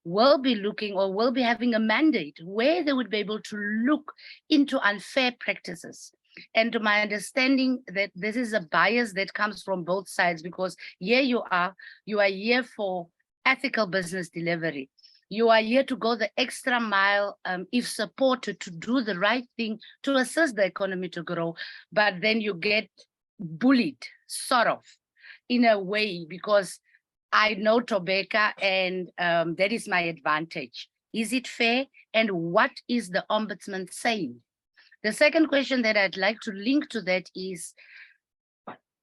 will be looking, or will be having, a mandate where they would be able to look into unfair practices. And to my understanding, that this is a bias that comes from both sides, because here you are here for ethical business delivery. You are here to go the extra mile, if supported, to do the right thing, to assist the economy to grow. But then you get bullied, sort of, in a way, because I know Tobeka, and that is my advantage. Is it fair? And what is the Ombudsman saying? The second question that I'd like to link to that is,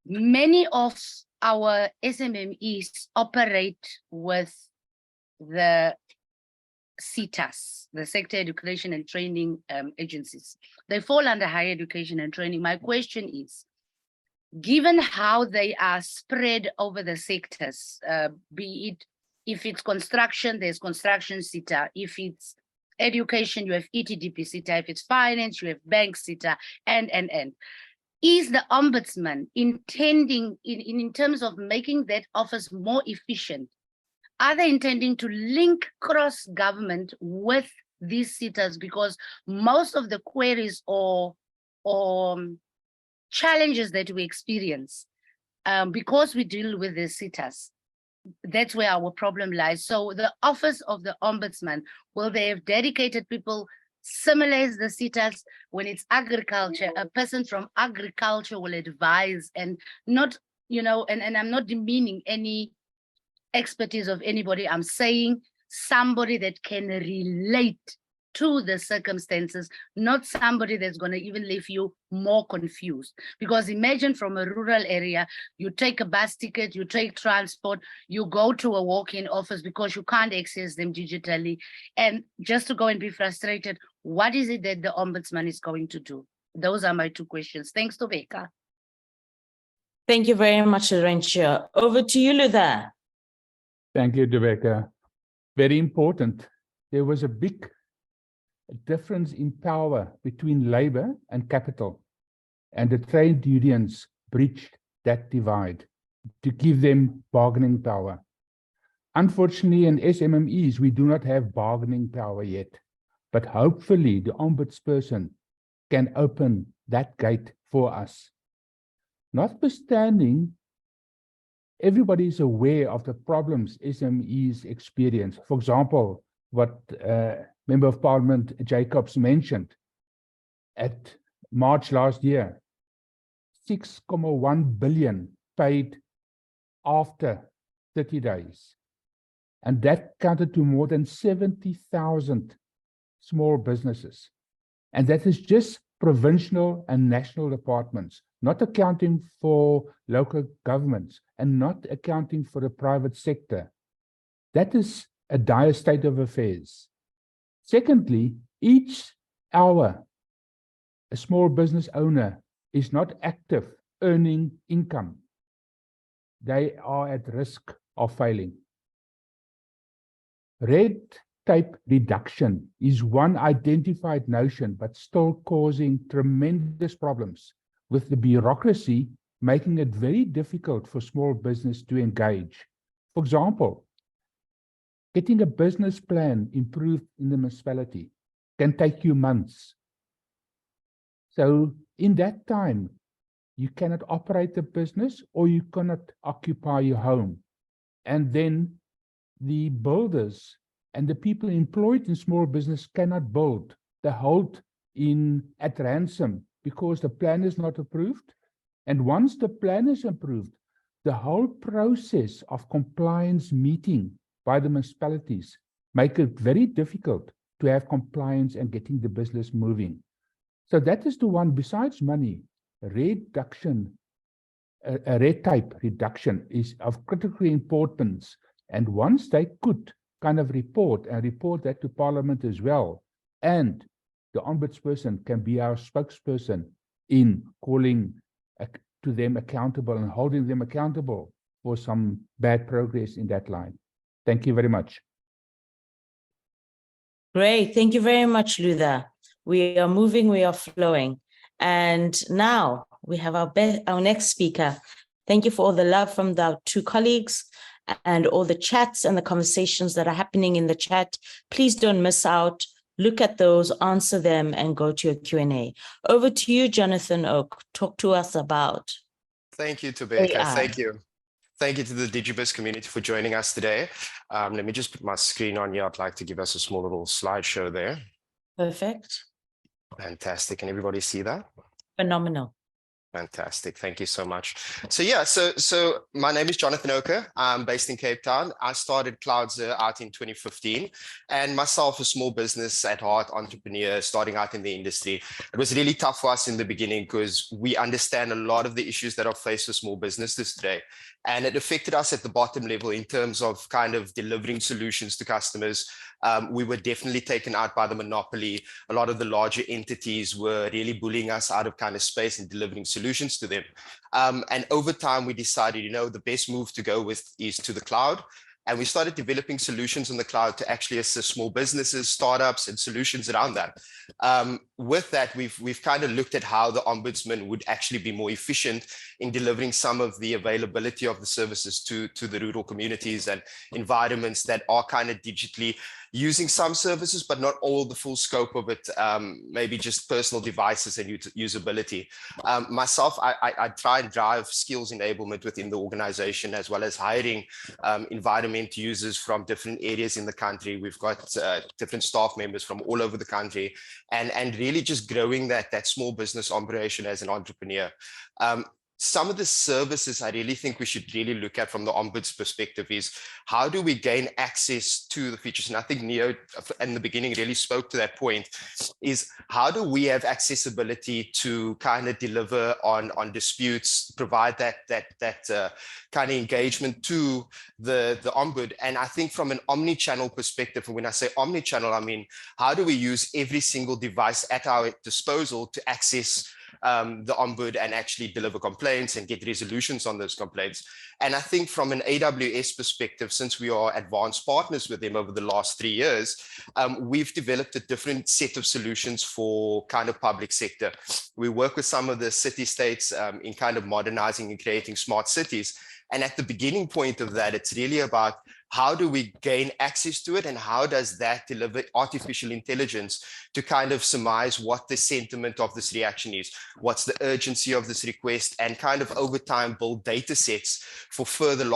many of our SMMEs operate with the CETAs, the Sector Education and Training Agencies. They fall under higher education and training. My question is, given how they are spread over the sectors, be it, if it's construction, there's construction CETA. If it's education, you have ETDP CETA. If it's finance, you have bank CETA, and. Is the Ombudsman intending, in terms of making that office more efficient, are they intending to link cross-government with these CETAs? Because most of the queries or challenges that we experience, because we deal with the CETAs, that's where our problem lies. So the office of the Ombudsman, will they have dedicated people similar as the CETAs? When it's agriculture, a person from agriculture will advise, and not, and I'm not demeaning any expertise of anybody. I'm saying somebody that can relate to the circumstances, not somebody that's going to even leave you more confused. Because imagine, from a rural area, you take a bus ticket, you take transport, you go to a walk-in office because you can't access them digitally, and just to go and be frustrated. What is it that the Ombudsman is going to do? Those are my two questions. Thanks, Tobeka. Thank you very much, Laurentia. Over to you, Luther. Thank you, Tobeka. Very important. There was a big difference in power between labor and capital, and the trade unions breached that divide to give them bargaining power. Unfortunately, in SMMEs, we do not have bargaining power yet, but hopefully the ombudsperson can open that gate for us. Notwithstanding, everybody is aware of the problems SMEs experience. For example, what Member of Parliament Jacobs mentioned, at March last year, 6.1 billion paid after 30 days. And that counted to more than 70,000 small businesses. And that is just provincial and national departments, not accounting for local governments and not accounting for the private sector. That is a dire state of affairs. Secondly, each hour a small business owner is not active earning income, they are at risk of failing. Red tape reduction is one identified notion, but still causing tremendous problems, with the bureaucracy making it very difficult for small business to engage. For example, getting a business plan improved in the municipality can take you months. So in that time, you cannot operate the business or you cannot occupy your home. And then the builders and the people employed in small business cannot build. They hold at ransom because the plan is not approved. And once the plan is approved, the whole process of compliance meeting by the municipalities make it very difficult to have compliance and getting the business moving. So that is the one, besides money, red tape reduction is of critical importance. And once they could kind of report that to Parliament as well, and the ombudsperson can be our spokesperson in calling to them accountable and holding them accountable for some bad progress in that line. Thank you very much. Great. Thank you very much, Luther. We are moving, we are flowing. And now we have our next speaker. Thank you for all the love from the two colleagues and all the chats and the conversations that are happening in the chat. Please don't miss out. Look at those, answer them, and go to your Q&A. Over to you, Jonathan Oak. Talk to us about Thank you, Tobeka. AI. Thank you. Thank you to the DigiBiz community for joining us today. Let me just put my screen on here. I'd like to give us a small little slideshow there. Perfect. Fantastic. Can everybody see that? Phenomenal. Fantastic. Thank you so much. So yeah, so my name is Jonathan Oker. I'm based in Cape Town. I started CloudZA out in 2015, and myself a small business at heart entrepreneur starting out in the industry. It was really tough for us in the beginning because we understand a lot of the issues that are faced with small businesses today. And it affected us at the bottom level in terms of kind of delivering solutions to customers. We were definitely taken out by the monopoly. A lot of the larger entities were really bullying us out of kind of space and delivering solutions to them. And over time, we decided, the best move to go with is to the cloud. And we started developing solutions on the cloud to actually assist small businesses, startups, and solutions around that. With that, we've kind of looked at how the ombudsman would actually be more efficient in delivering some of the availability of the services to the rural communities and environments that are kind of digitally using some services, but not all the full scope of it, maybe just personal devices and usability. Myself, I try and drive skills enablement within the organization, as well as hiring environment users from different areas in the country. We've got different staff members from all over the country, and really just growing that small business operation as an entrepreneur. Some of the services I really think we should really look at from the Ombud's perspective is how do we gain access to the features? And I think Neo in the beginning really spoke to that point, is how do we have accessibility to kind of deliver on disputes, provide that kind of engagement to the Ombud. And I think from an omni-channel perspective, and when I say omni-channel, I mean, how do we use every single device at our disposal to access the Ombud and actually deliver complaints and get resolutions on those complaints. And I think from an AWS perspective, since we are advanced partners with them over the last 3 years, we've developed a different set of solutions for kind of public sector. We work with some of the city-states in kind of modernizing and creating smart cities. And at the beginning point of that, it's really about how do we gain access to it, and how does that deliver artificial intelligence to kind of surmise what the sentiment of this reaction is, what's the urgency of this request, and kind of over time build data sets for further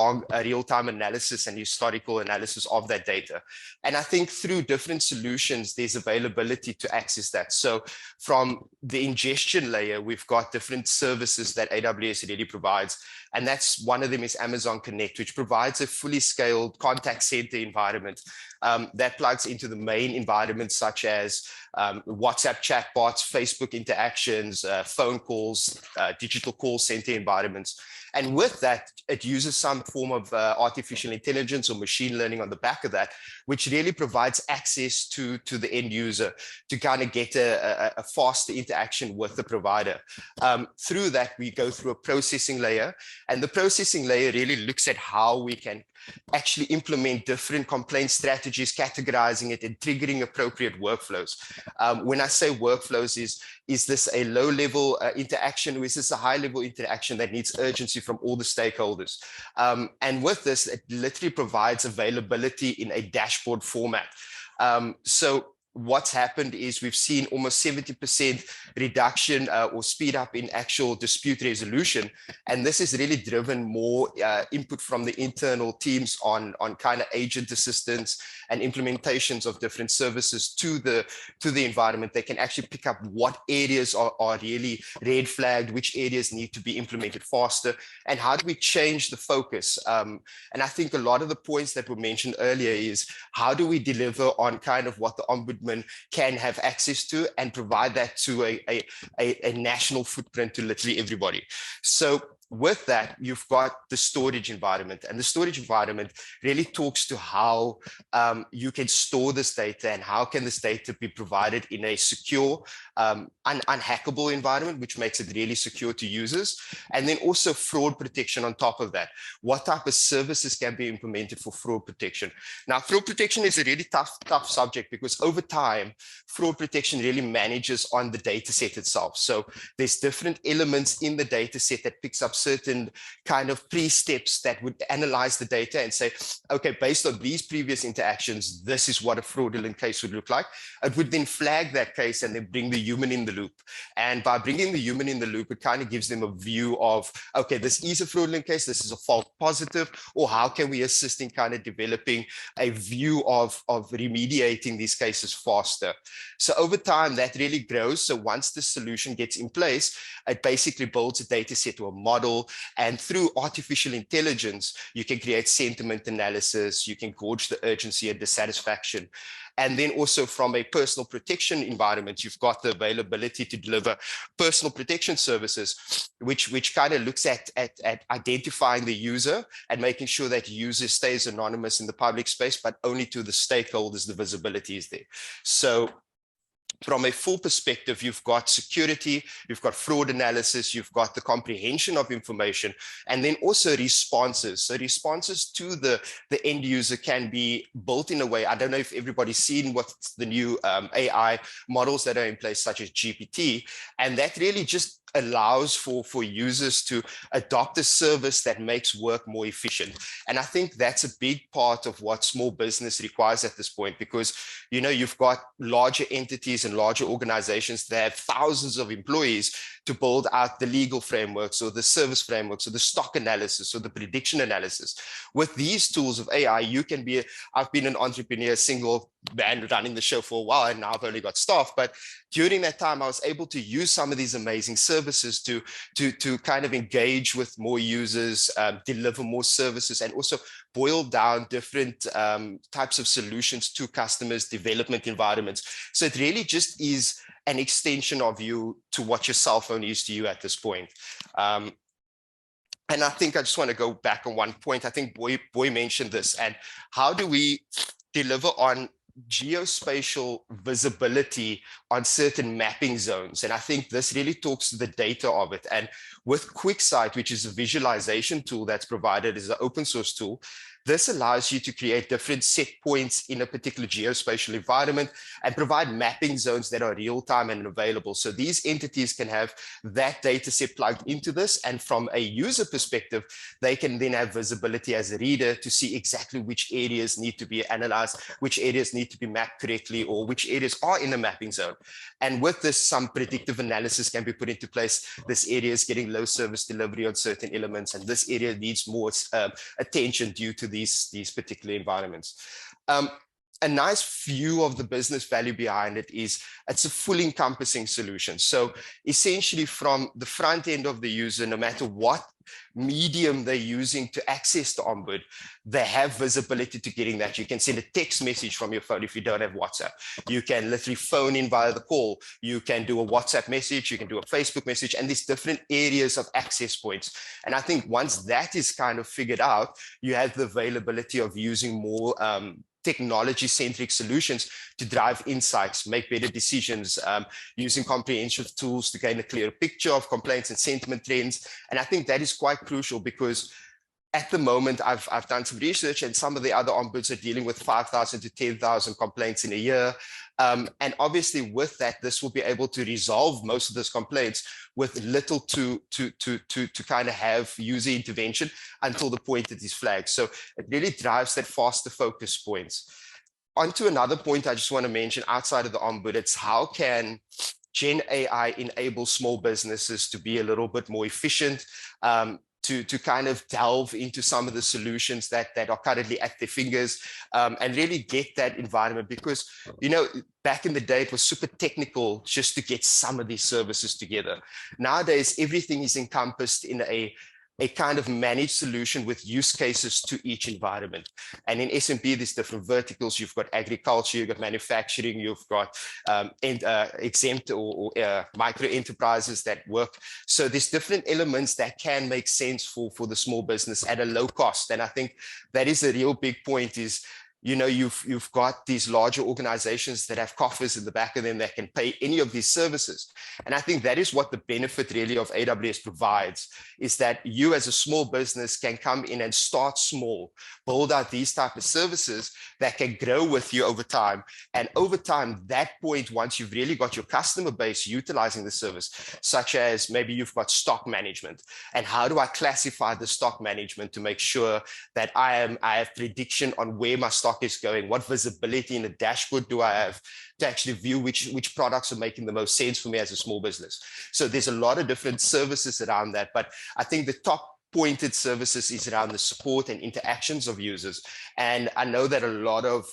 real-time analysis and historical analysis of that data. And I think through different solutions, there's availability to access that. So from the ingestion layer, we've got different services that AWS really provides. And that's one of them is Amazon Connect, which provides a fully scaled contact center environment that plugs into the main environments such as WhatsApp chatbots, Facebook interactions, phone calls, digital call center environments. And with that, it uses some form of artificial intelligence or machine learning on the back of that, which really provides access to the end user to kind of get a faster interaction with the provider. Through that, we go through a processing layer, and the processing layer really looks at how we can actually implement different complaint strategies, categorizing it and triggering appropriate workflows. When I say workflows, is this a low-level interaction, or is this a high-level interaction that needs urgency from all the stakeholders? And with this, it literally provides availability in a dashboard format. So what's happened is we've seen almost 70% reduction or speed up in actual dispute resolution. And this has really driven more input from the internal teams on kind of agent assistance and implementations of different services to the environment. They can actually pick up what areas are really red flagged, which areas need to be implemented faster, and how do we change the focus. And I think a lot of the points that were mentioned earlier is how do we deliver on kind of what the Ombudsman can have access to and provide that to a national footprint to literally everybody. So with that, you've got the storage environment, and the storage environment really talks to how you can store this data and how can this data be provided in a secure, unhackable environment, which makes it really secure to users. And then also fraud protection on top of that. What type of services can be implemented for fraud protection? Now, fraud protection is a really tough subject because over time, fraud protection really manages on the data set itself. So there's different elements in the data set that picks up certain kind of pre-steps that would analyze the data and say, okay, based on these previous interactions, this is what a fraudulent case would look like. It would then flag that case and then bring the human in the loop. And by bringing the human in the loop, it kind of gives them a view of, okay, this is a fraudulent case, this is a false positive, or how can we assist in kind of developing a view of remediating these cases faster. So over time, that really grows. So once the solution gets in place, it basically builds a data set or a model, and through artificial intelligence, you can create sentiment analysis, you can gauge the urgency and dissatisfaction. And then also from a personal protection environment, you've got the availability to deliver personal protection services, which kind of looks at identifying the user and making sure that user stays anonymous in the public space, but only to the stakeholders, the visibility is there. So from a full perspective, you've got security, you've got fraud analysis, you've got the comprehension of information, and then also responses. So responses to the end user can be built in a way. I don't know if everybody's seen what's the new AI models that are in place, such as GPT, and that really just allows for users to adopt a service that makes work more efficient. And I think that's a big part of what small business requires at this point, because you've got larger entities and larger organizations that have thousands of employees to build out the legal frameworks or the service frameworks or the stock analysis or the prediction analysis. With these tools of AI, you can be, I've been an entrepreneur, single man running the show for a while, and now I've only got staff. But during that time, I was able to use some of these amazing services to kind of engage with more users, deliver more services, and also boil down different types of solutions to customers' development environments. So it really just is an extension of you to what your cell phone is to you at this point. And I think I just want to go back on one point. I think Boy mentioned this, and how do we deliver on geospatial visibility on certain mapping zones? And I think this really talks to the data of it. And with QuickSight, which is a visualization tool that's provided as an open source tool, this allows you to create different set points in a particular geospatial environment and provide mapping zones that are real-time and available. So these entities can have that data set plugged into this. And from a user perspective, they can then have visibility as a reader to see exactly which areas need to be analyzed, which areas need to be mapped correctly, or which areas are in a mapping zone. And with this, some predictive analysis can be put into place. This area is getting low service delivery on certain elements, and this area needs more attention due to these particular environments. A nice view of the business value behind it is it's a full encompassing solution. So essentially from the front end of the user, no matter what medium they're using to access the Ombud, they have visibility to getting that. You can send a text message from your phone if you don't have WhatsApp. You can literally phone in via the call. You can do a WhatsApp message. You can do a Facebook message, and there's different areas of access points. And I think once that is kind of figured out, you have the availability of using more technology-centric solutions to drive insights, make better decisions, using comprehensive tools to gain a clearer picture of complaints and sentiment trends. And I think that is quite crucial, because at the moment, I've done some research, and some of the other ombuds are dealing with 5,000 to 10,000 complaints in a year. And obviously with that, this will be able to resolve most of those complaints with little to kind of have user intervention until the point it is flagged. So it really drives that faster focus points. Onto another point I just want to mention outside of the Ombud, it's how can Gen AI enable small businesses to be a little bit more efficient, to kind of delve into some of the solutions that are currently at their fingers, and really get that environment. Because, you know, back in the day, it was super technical just to get some of these services together. Nowadays, everything is encompassed in a kind of managed solution with use cases to each environment. And in S&P, there's different verticals. You've got agriculture, you've got manufacturing, you've got exempt or micro enterprises that work. So there's different elements that can make sense for the small business at a low cost. And I think that is a real big point, is, you know, you've got these larger organizations that have coffers in the back of them that can pay any of these services. And I think that is what the benefit really of AWS provides, is that you as a small business can come in and start small, build out these type of services that can grow with you over time. And over time, that point, once you've really got your customer base utilizing the service, such as maybe you've got stock management, and how do I classify the stock management to make sure that I have prediction on where my stock is going, what visibility in the dashboard do I have to actually view which products are making the most sense for me as a small business. So there's a lot of different services around that, but I think the top pointed services is around the support and interactions of users. And I know that a lot of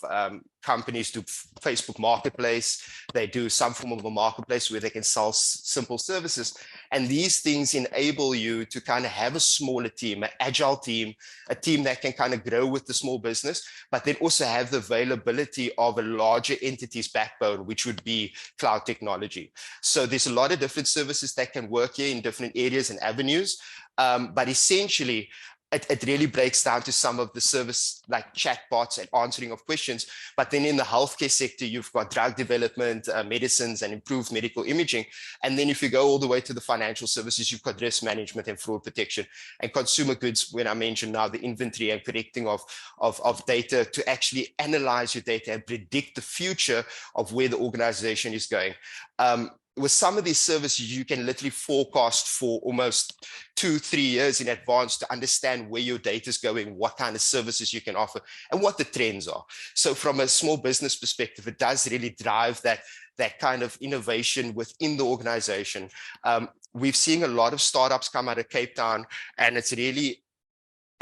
companies do Facebook Marketplace. They do some form of a marketplace where they can sell simple services. And these things enable you to kind of have a smaller team, an agile team, a team that can kind of grow with the small business, but then also have the availability of a larger entity's backbone, which would be cloud technology. So there's a lot of different services that can work here in different areas and avenues. But essentially, it really breaks down to some of the service like chatbots and answering of questions. But then in the healthcare sector, you've got drug development, medicines, and improved medical imaging. And then if you go all the way to the financial services, you've got risk management and fraud protection, and consumer goods, when I mentioned now the inventory and predicting of data to actually analyze your data and predict the future of where the organization is going. With some of these services, you can literally forecast for almost 2-3 years in advance to understand where your data is going, what kind of services you can offer, and what the trends are. So from a small business perspective, it does really drive that kind of innovation within the organization. We've seen a lot of startups come out of Cape Town, and it's really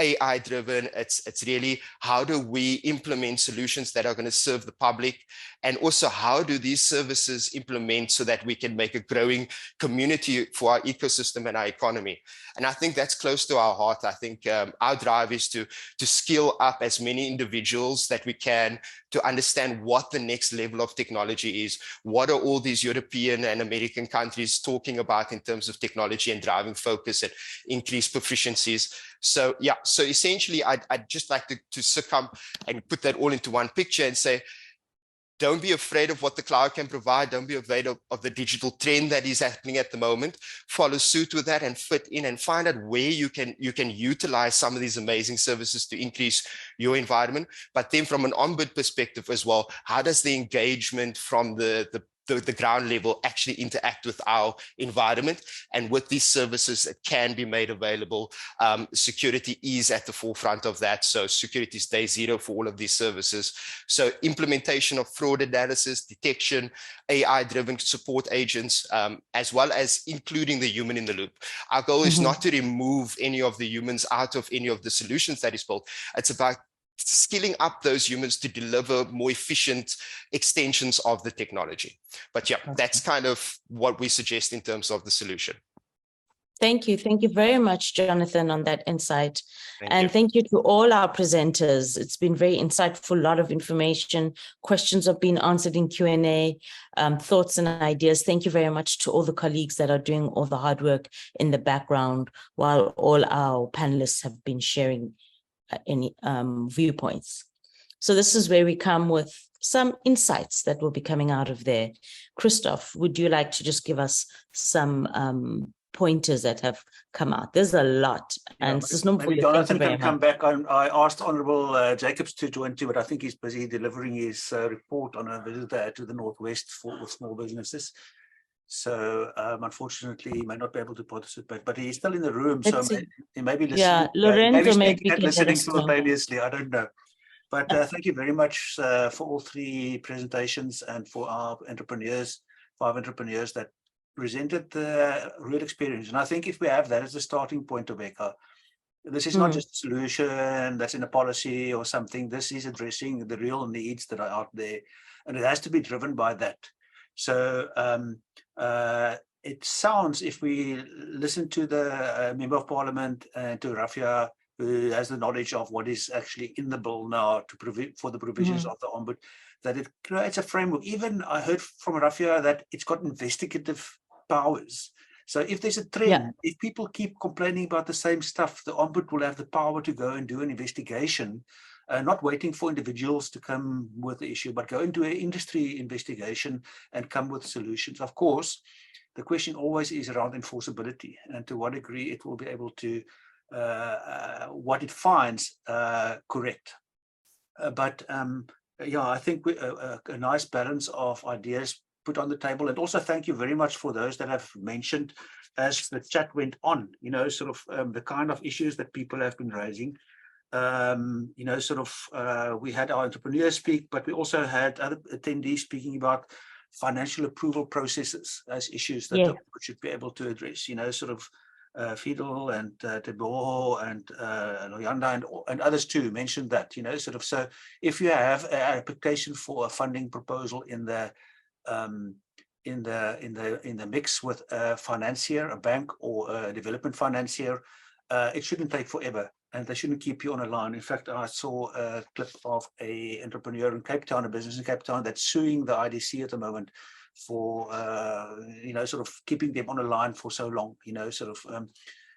AI driven. It's really how do we implement solutions that are going to serve the public, and also how do these services implement so that we can make a growing community for our ecosystem and our economy. And I think that's close to our heart. I think our drive is to skill up as many individuals that we can to understand what the next level of technology is. What are all these European and American countries talking about in terms of technology and driving focus and increased proficiencies? So yeah, so essentially I'd just like to succumb and put that all into one picture and say, don't be afraid of what the cloud can provide. Don't be afraid of the digital trend that is happening at the moment. Follow suit with that and fit in and find out where you can utilize some of these amazing services to increase your environment. But then from an Ombud perspective as well, how does the engagement from the ground level actually interact with our environment? And with these services, it can be made available. Security is at the forefront of that. So security is day zero for all of these services. So implementation of fraud analysis, detection, AI-driven support agents, as well as including the human in the loop. Our goal is not to remove any of the humans out of any of the solutions that is built. It's about skilling up those humans to deliver more efficient extensions of the technology. But yeah, that's kind of what we suggest in terms of the solution. Thank you. Thank you very much, Jonathan, on that insight. Thank you. Thank you to all our presenters. It's been very insightful, a lot of information. Questions have been answered in Q&A, thoughts and ideas. Thank you very much to all the colleagues that are doing all the hard work in the background while all our panelists have been sharing any viewpoints. So this is where we come with some insights that will be coming out of there. Christoph, would you like to just give us some pointers that have come out? There's a lot, and maybe Jonathan can come back. I asked Honourable Jacobs to join too, but I think he's busy delivering his report on a visit to the Northwest for small businesses. So unfortunately, he may not be able to participate, but he's still in the room, so he may be listening. Yeah, Lorenzo maybe can listening simultaneously. I don't know. But thank you very much for all three presentations and for our entrepreneurs, 5 entrepreneurs that presented the real experience. And I think if we have that as a starting point, Tobeka, this is not just a solution that's in a policy or something. This is addressing the real needs that are out there, and it has to be driven by that. So it sounds, if we listen to the Member of Parliament and to Rafia, who has the knowledge of what is actually in the bill now for the provisions of the Ombud, that it creates a framework. Even I heard from Rafia that it's got investigative powers. So if there's a trend, if people keep complaining about the same stuff, the Ombud will have the power to go and do an investigation, not waiting for individuals to come with the issue, but go into an industry investigation and come with solutions. Of course, the question always is around enforceability and to what degree it will be able to what it finds correct. But yeah, I think a nice balance of ideas put on the table. And also thank you very much for those that have mentioned as the chat went on, you know, sort of the kind of issues that people have been raising. You know, sort of we had our entrepreneurs speak, but we also had other attendees speaking about financial approval processes as issues that the Ombud should be able to address, you know, sort of Fidel and Teboho and Loyanda and others too mentioned that, you know, sort of. So if you have an application for a funding proposal in the mix with a financier, a bank or a development financier, it shouldn't take forever and they shouldn't keep you on a line. In fact, I saw a clip of an entrepreneur in Cape Town, a business in Cape Town, that's suing the IDC at the moment for you know, sort of keeping them on a line for so long, you know, sort of.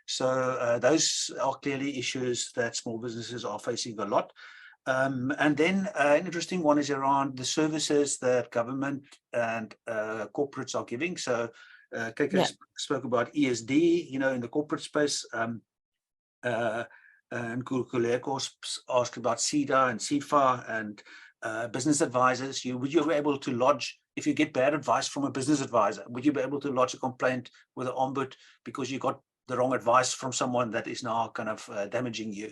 So those are clearly issues that small businesses are facing a lot. And then an interesting one is around the services that government and corporates are giving. So Keke spoke about ESD, you know, in the corporate space. And Kuleko asked about CEDA and CFA and business advisors. Would you be able to lodge, if you get bad advice from a business advisor, would you be able to lodge a complaint with the Ombud because you got the wrong advice from someone that is now kind of damaging you?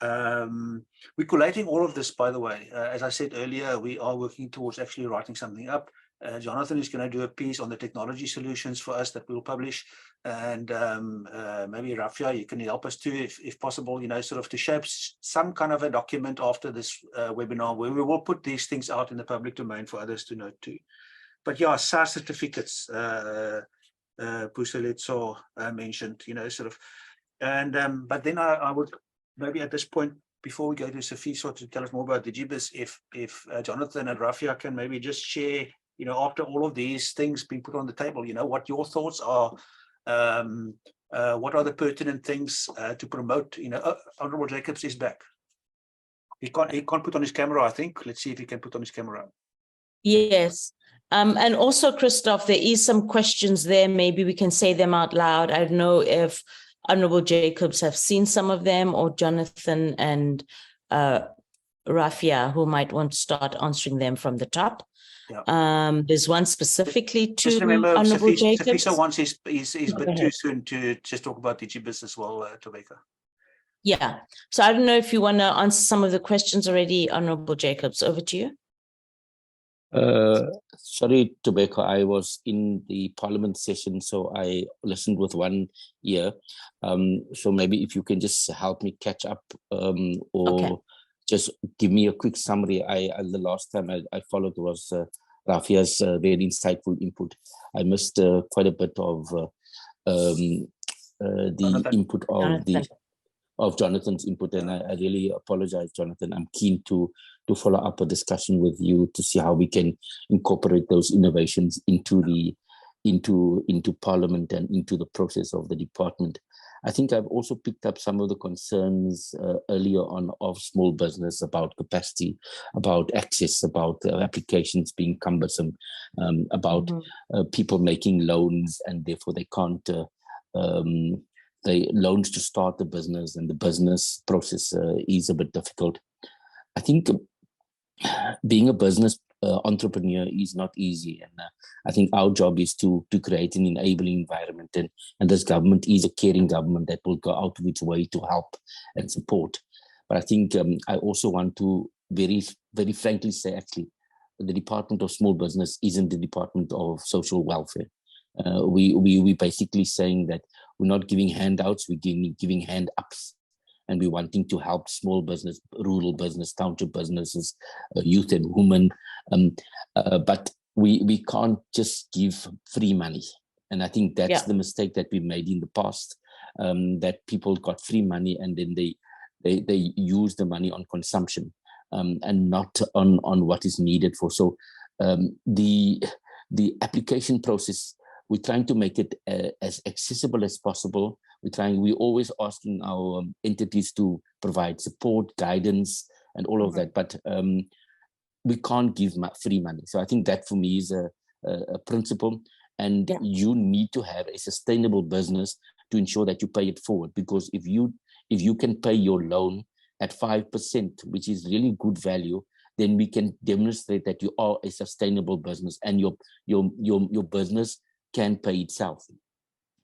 We're collating all of this, by the way. As I said earlier, we are working towards actually writing something up. Jonathan is going to do a piece on the technology solutions for us that we'll publish. And maybe Rafia, you can help us too, if possible, you know, sort of to shape some kind of a document after this webinar where we will put these things out in the public domain for others to know too. But yeah, SaaS certificates, Puseletso mentioned, you know, sort of. And but then I would maybe at this point, before we go to Sophie, sort of tell us more about DigiBiz, if Jonathan and Rafia can maybe just share, you know, after all of these things being put on the table, you know, what your thoughts are, what are the pertinent things to promote, you know. Honourable Jacobs is back. He can't put on his camera, I think. Let's see if he can put on his camera. Yes. And also, Christoph, there is some questions there. Maybe we can say them out loud. I don't know if Honourable Jacobs have seen some of them, or Jonathan and Rafia, who might want to start answering them from the top. Yeah. There's one specifically to just remember, Honourable Jacobs. Safisa wants his bit too soon to just talk about DigiBiz as well, Tobeka. Yeah. So I don't know if you want to answer some of the questions already, Honourable Jacobs. Over to you. Sorry, Tobeka, I was in the Parliament session, so I listened with one ear. So maybe if you can just help me catch up, or just give me a quick summary. The last time I followed was Rafia's very insightful input. I missed quite a bit of the input Jonathan. of Jonathan's input, and I really apologize, Jonathan. I'm keen to follow up a discussion with you to see how we can incorporate those innovations into Parliament and into the process of the department. I think I've also picked up some of the concerns earlier on of small business about capacity, about access, about applications being cumbersome, about people making loans and therefore they can't loans to start the business, and the business process is a bit difficult. I think being a business entrepreneur is not easy, and I think our job is to create an enabling environment, and this government is a caring government that will go out of its way to help and support. But I think I also want to very, very frankly say, actually, the Department of Small Business isn't the Department of Social Welfare. We basically saying that we're not giving handouts, we're giving hand ups, and we're wanting to help small business, rural business, township businesses, youth and women. But we can't just give free money. And I think that's the mistake that we made in the past, that people got free money and then they use the money on consumption and not on what is needed for. So the application process, we're trying to make it as accessible as possible. We're always asking our entities to provide support, guidance, and all of that, but we can't give free money. So I think that for me is a principle, and you need to have a sustainable business to ensure that you pay it forward, because if you can pay your loan at 5%, which is really good value, then we can demonstrate that you are a sustainable business and your business can pay itself.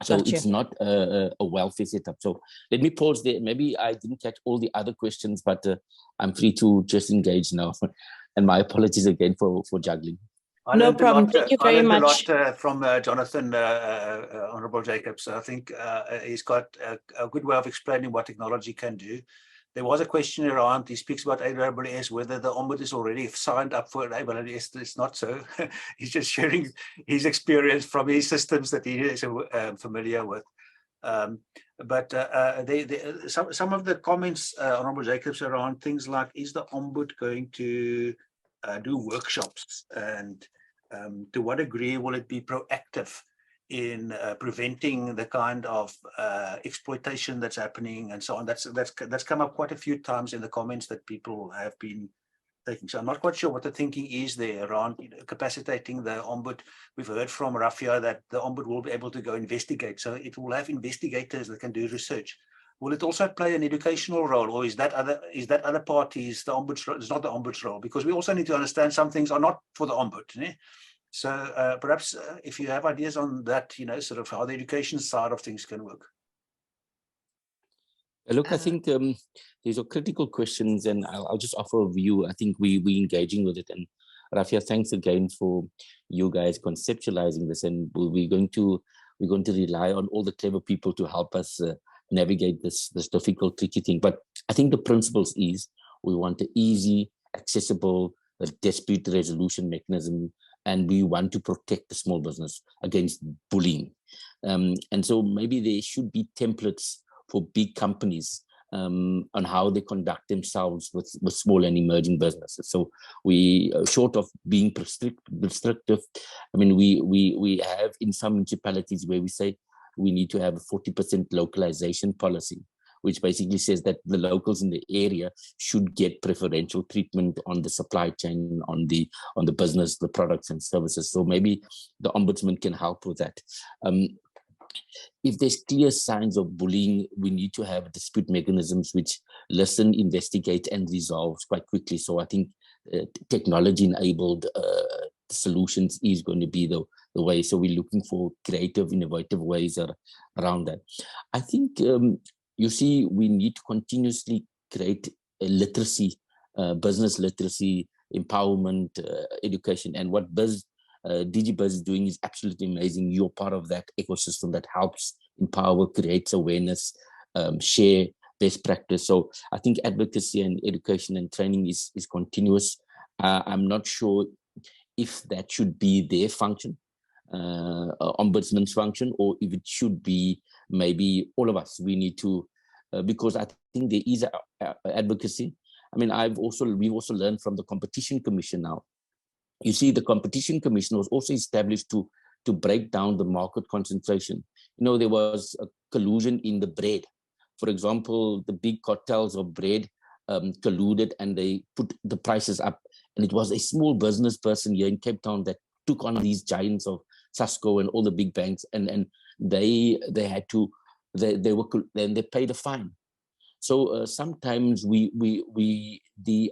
So it's not a welfare setup. So let me pause there. Maybe I didn't catch all the other questions, but I'm free to just engage now. And my apologies again for juggling. No problem. Thank you very much. I learned a lot from Jonathan, Honourable Jacobs. I think he's got a good way of explaining what technology can do. There was a question around, he speaks about AWS, whether the Ombud is already signed up for AWS. It's not so. He's just sharing his experience from his systems that he is familiar with. But some of the comments, Honourable Jacobs, around things like, is the Ombud going to do workshops, and to what degree will it be proactive in preventing the kind of exploitation that's happening and so on? That's come up quite a few times in the comments that people have been taking. So I'm not quite sure what the thinking is there around capacitating the Ombud. We've heard from Rafia that the Ombud will be able to go investigate. So it will have investigators that can do research. Will it also play an educational role, or is that other parties the Ombud's role? It's not the Ombud's role, because we also need to understand some things are not for the Ombud. Eh? So perhaps if you have ideas on that, sort of how the education side of things can work. Look, I think these are critical questions, and I'll just offer a view. I think we're engaging with it. And Rafia, thanks again for you guys conceptualizing this. And we're going to rely on all the clever people to help us navigate this difficult, tricky thing. But I think the principles is we want an easy, accessible, dispute resolution mechanism, and we want to protect the small business against bullying. And so maybe there should be templates for big companies on how they conduct themselves with small and emerging businesses. So we, short of being restrictive, I mean, we have in some municipalities where we say we need to have a 40% localization policy, which basically says that the locals in the area should get preferential treatment on the supply chain, on the business, the products and services. So maybe the Ombudsman can help with that. If there's clear signs of bullying, we need to have dispute mechanisms which listen, investigate, and resolve quite quickly. So I think technology-enabled solutions is going to be the way. So we're looking for creative, innovative ways around that. I think, you see, we need to continuously create a literacy, business literacy, empowerment, education. And what DigiBiz is doing is absolutely amazing. You're part of that ecosystem that helps empower, creates awareness, share best practice. So I think advocacy and education and training is continuous. I'm not sure if that should be their function, ombudsman's function, or if it should be maybe all of us, we need to, because I think there is advocacy. I mean, we've also learned from the Competition Commission now. You see, the Competition Commission was also established to break down the market concentration. You know, there was a collusion in the bread. For example, the big cartels of bread colluded and they put the prices up. And it was a small business person here in Cape Town that took on these giants of Sasco and all the big banks, and they had to, they paid a fine. So sometimes the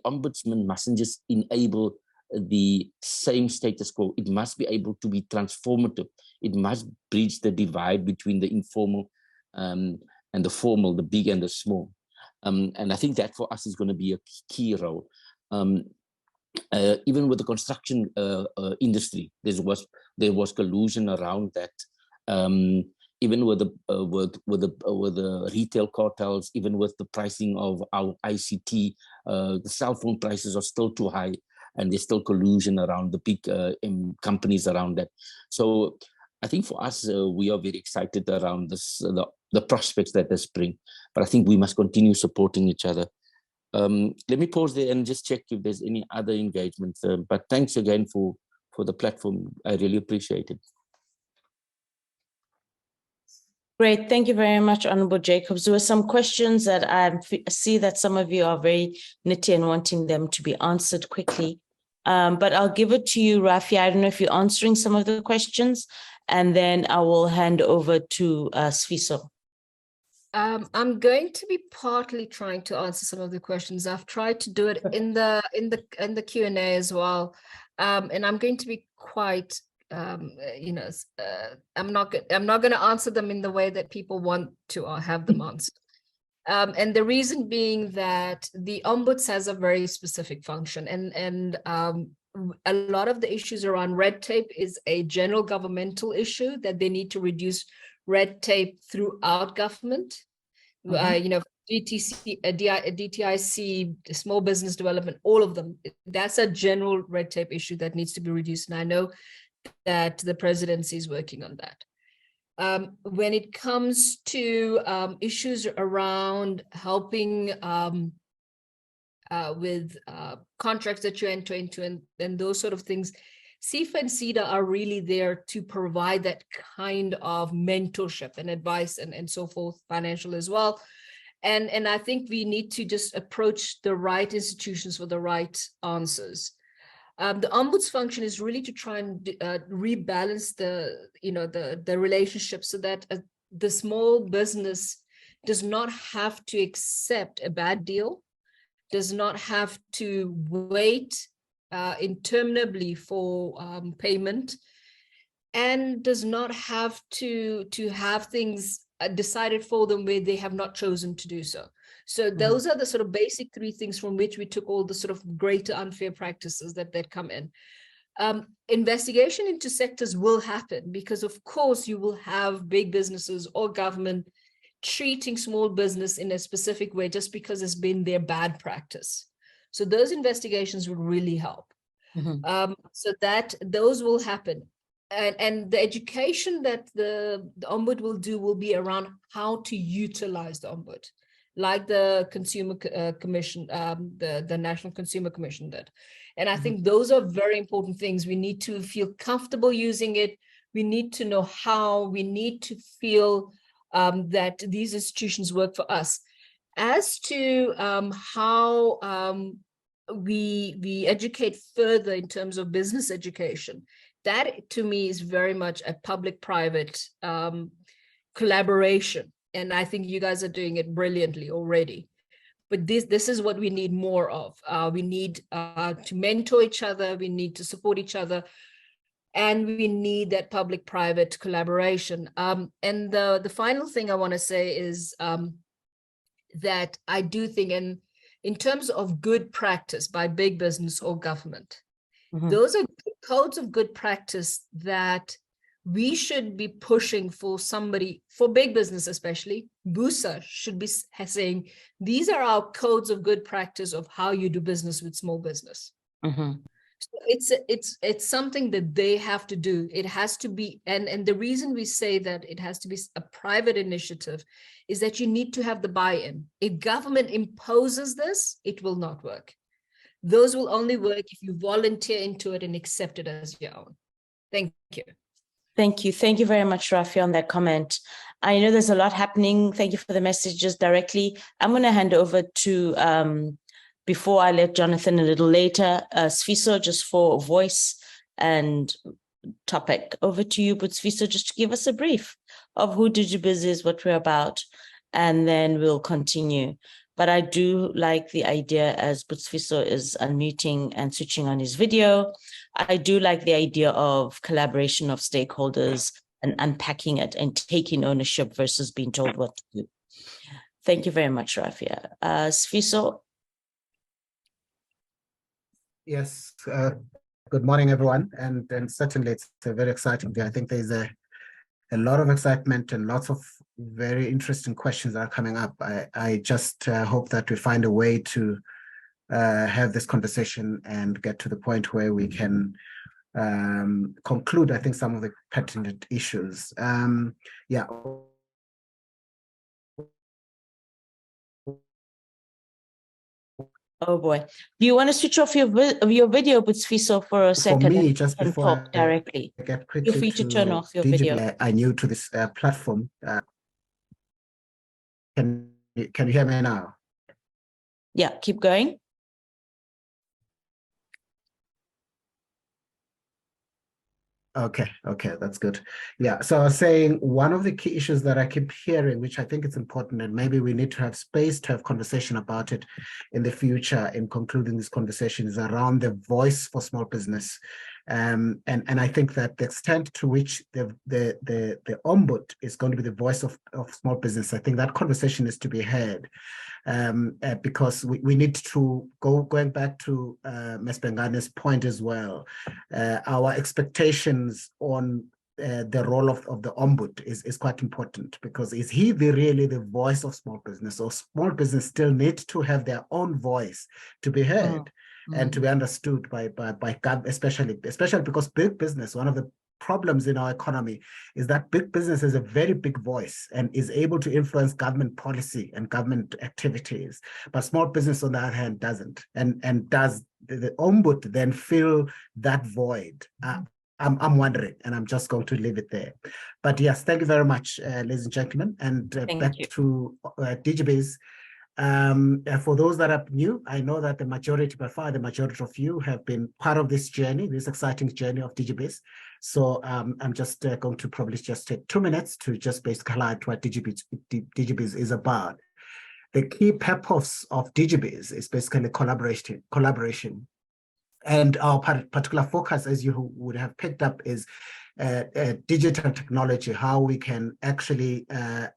ombudsman mustn't just enable the same status quo. It must be able to be transformative. It must bridge the divide between the informal and the formal, the big and the small. And I think that for us is going to be a key role. Even with the construction industry, there was collusion around that. Even with the retail cartels, even with the pricing of our ICT, the cell phone prices are still too high, and there's still collusion around the big companies around that. So I think for us, we are very excited around this, the prospects that this bring. But I think we must continue supporting each other. Let me pause there and just check if there's any other engagements. But thanks again for the platform. I really appreciate it. Great, thank you very much, Honourable Jacobs. There were some questions that I see that some of you are very nitty and wanting them to be answered quickly. But I'll give it to you, Rafia. I don't know if you're answering some of the questions, and then I will hand over to Sfiso. I'm going to be partly trying to answer some of the questions. I've tried to do it in the Q&A as well, and I'm going to be quite. I'm not going to answer them in the way that people want to have them answered. And the reason being that the Ombuds has a very specific function, and a lot of the issues around red tape is a general governmental issue that they need to reduce red tape throughout government. DTC, DTIC, small business development, all of them. That's a general red tape issue that needs to be reduced. And I know that the presidency is working on that. When it comes to issues around helping with contracts that you enter into and those sort of things, CIFA and CEDA are really there to provide that kind of mentorship and advice and so forth, financial as well. And I think we need to just approach the right institutions for the right answers. The Ombuds function is really to try and rebalance the relationship so that the small business does not have to accept a bad deal, does not have to wait interminably for payment, and does not have to have things decided for them where they have not chosen to do so. So those are the sort of basic three things from which we took all the sort of greater unfair practices that come in. Investigation into sectors will happen because, of course, you will have big businesses or government treating small business in a specific way just because it's been their bad practice. So those investigations would really help. So that those will happen. And the education that the Ombud will do will be around how to utilize the Ombud, like the Consumer Commission, the National Consumer Commission did. And I think those are very important things. We need to feel comfortable using it. We need to know how. We need to feel that these institutions work for us. As to how we educate further in terms of business education, that to me is very much a public-private collaboration. And I think you guys are doing it brilliantly already. But this is what we need more of. We need to mentor each other. We need to support each other. And we need that public-private collaboration. And the final thing I want to say is that I do think in terms of good practice by big business or government, those are codes of good practice that we should be pushing for somebody, for big business especially. BUSA should be saying, these are our codes of good practice of how you do business with small business. So it's something that they have to do. It has to be, and the reason we say that it has to be a private initiative is that you need to have the buy-in. If government imposes this, it will not work. Those will only work if you volunteer into it and accept it as your own. Thank you. Thank you. Thank you very much, Rafia, on that comment. I know there's a lot happening. Thank you for the messages directly. I'm going to hand over to, before I let Jonathan a little later, Sfiso, just for voice and topic. Over to you, but Sfiso, just to give us a brief of who DigiBiz is, what we're about, and then we'll continue. But I do like the idea, as Butsfiso is unmuting and switching on his video, I do like the idea of collaboration of stakeholders and unpacking it and taking ownership versus being told what to do. Thank you very much, Rafia. Sfiso. Yes, good morning, everyone. And certainly it's a very exciting day. I think there's a lot of excitement and lots of very interesting questions that are coming up. I just hope that we find a way to have this conversation and get to the point where we can conclude, I think, some of the pertinent issues. Yeah. Oh boy. Do you want to switch off your video, Butsfiso, for a second? For me, just before talk directly. I get quickly Feel free to turn off your video. I'm new to this platform. Can you hear me now? Yeah, keep going. Okay, that's good. Yeah, so I was saying one of the key issues that I keep hearing, which I think it's important, and maybe we need to have space to have conversation about it in the future in concluding this conversation, is around the voice for small business. And I think that the extent to which the Ombud is going to be the voice of small business, I think that conversation is to be had. Because we need to going back to Ms. Bengane's point as well, our expectations on the role of the Ombud is quite important, because is he really the voice of small business, or small business still need to have their own voice to be heard and to be understood by especially because big business, one of the problems in our economy is that big business has a very big voice and is able to influence government policy and government activities, but small business on the other hand doesn't. And does the Ombud then fill that void? I'm wondering, and I'm just going to leave it there. But yes, thank you very much, ladies and gentlemen, and back to DigiBiz. For those that are new, I know that by far the majority of you have been part of this journey, this exciting journey of DigiBiz. So I'm just going to probably just take 2 minutes to just basically highlight what DigiBiz is about. The key purpose of DigiBiz is basically collaboration. And our particular focus, as you would have picked up, is digital technology, how we can actually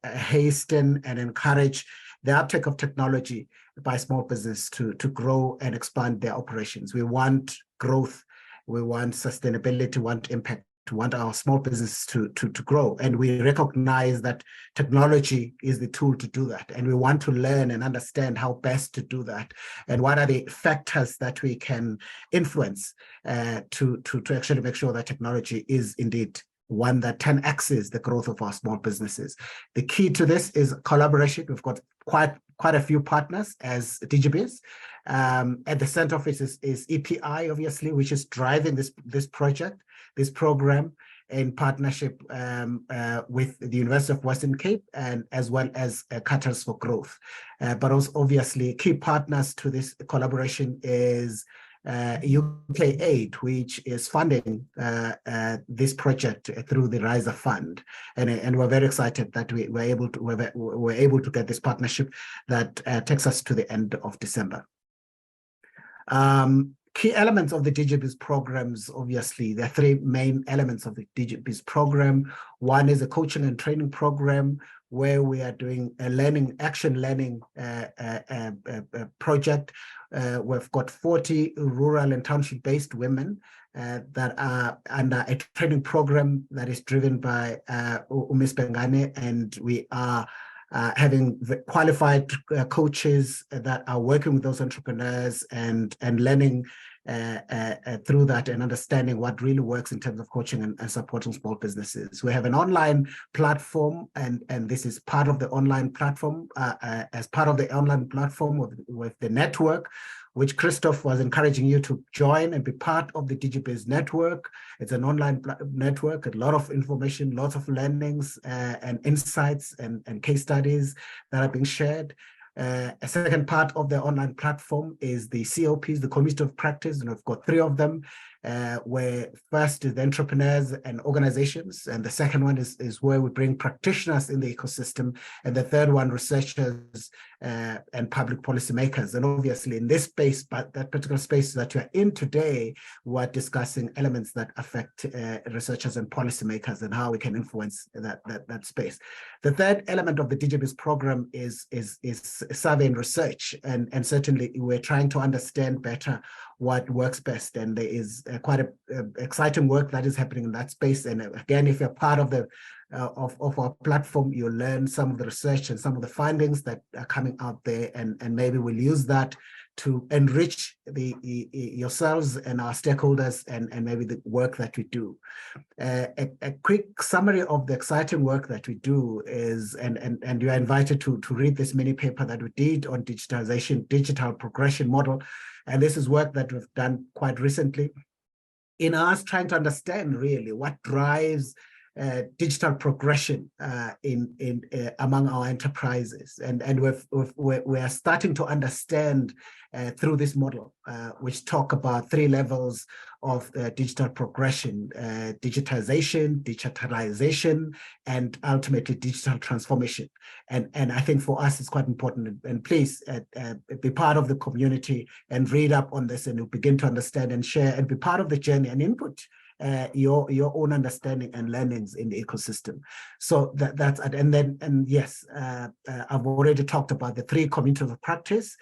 hasten and encourage the uptake of technology by small business to grow and expand their operations. We want growth, we want sustainability, we want impact, we want our small business to grow. And we recognize that technology is the tool to do that. And we want to learn and understand how best to do that. And what are the factors that we can influence to actually make sure that technology is indeed one that 10x's the growth of our small businesses. The key to this is collaboration. We've got quite a few partners as DigiBiz. At the center of it is EPI, obviously, which is driving this project, this program, in partnership with the University of Western Cape, and as well as Catalyst for Growth. But also, obviously, key partners to this collaboration is UK Aid, which is funding this project through the RISA fund, and we're very excited that we're able to get this partnership that takes us to the end of December. Key elements of the DigiBiz programs, obviously, there are 3 main elements of the DigiBiz program. One is a coaching and training program, where we are doing a action learning project. We've got 40 rural and township-based women that are under a training program that is driven by Ms. Bengane, and we are having qualified coaches that are working with those entrepreneurs and learning through that and understanding what really works in terms of coaching and supporting small businesses. We have an online platform, and this is part of the online platform, as part of the online platform with the network, which Christoph was encouraging you to join and be part of the DigiBiz network. It's an online network, a lot of information, lots of learnings and insights and case studies that are being shared. A second part of the online platform is the COPs, the Community of Practice, and we've got 3 of them, where first is the entrepreneurs and organizations, and the second one is where we bring practitioners in the ecosystem, and the third one, researchers and public policymakers. And obviously in this space, but that particular space that you're in today, we're discussing elements that affect researchers and policymakers and how we can influence that space. The third element of the DigiBiz program is survey and research, and certainly we're trying to understand better what works best, and there is quite a exciting work that is happening in that space. And again, if you're part of the of our platform, you'll learn some of the research and some of the findings that are coming out there, and maybe we'll use that to enrich yourselves and our stakeholders and maybe the work that we do. A quick summary of the exciting work that we do is, and you are invited to read this mini paper that we did on digitization, digital progression model. And this is work that we've done quite recently in us trying to understand really what drives digital progression among our enterprises, and we are starting to understand through this model, which talk about 3 levels of digital progression: digitization, digitalization, and ultimately digital transformation. And I think for us it's quite important. And please be part of the community and read up on this, and you'll begin to understand and share and be part of the journey and input your own understanding and learnings in the ecosystem. So that's it. And yes, I've already talked about the 3 communities of practice,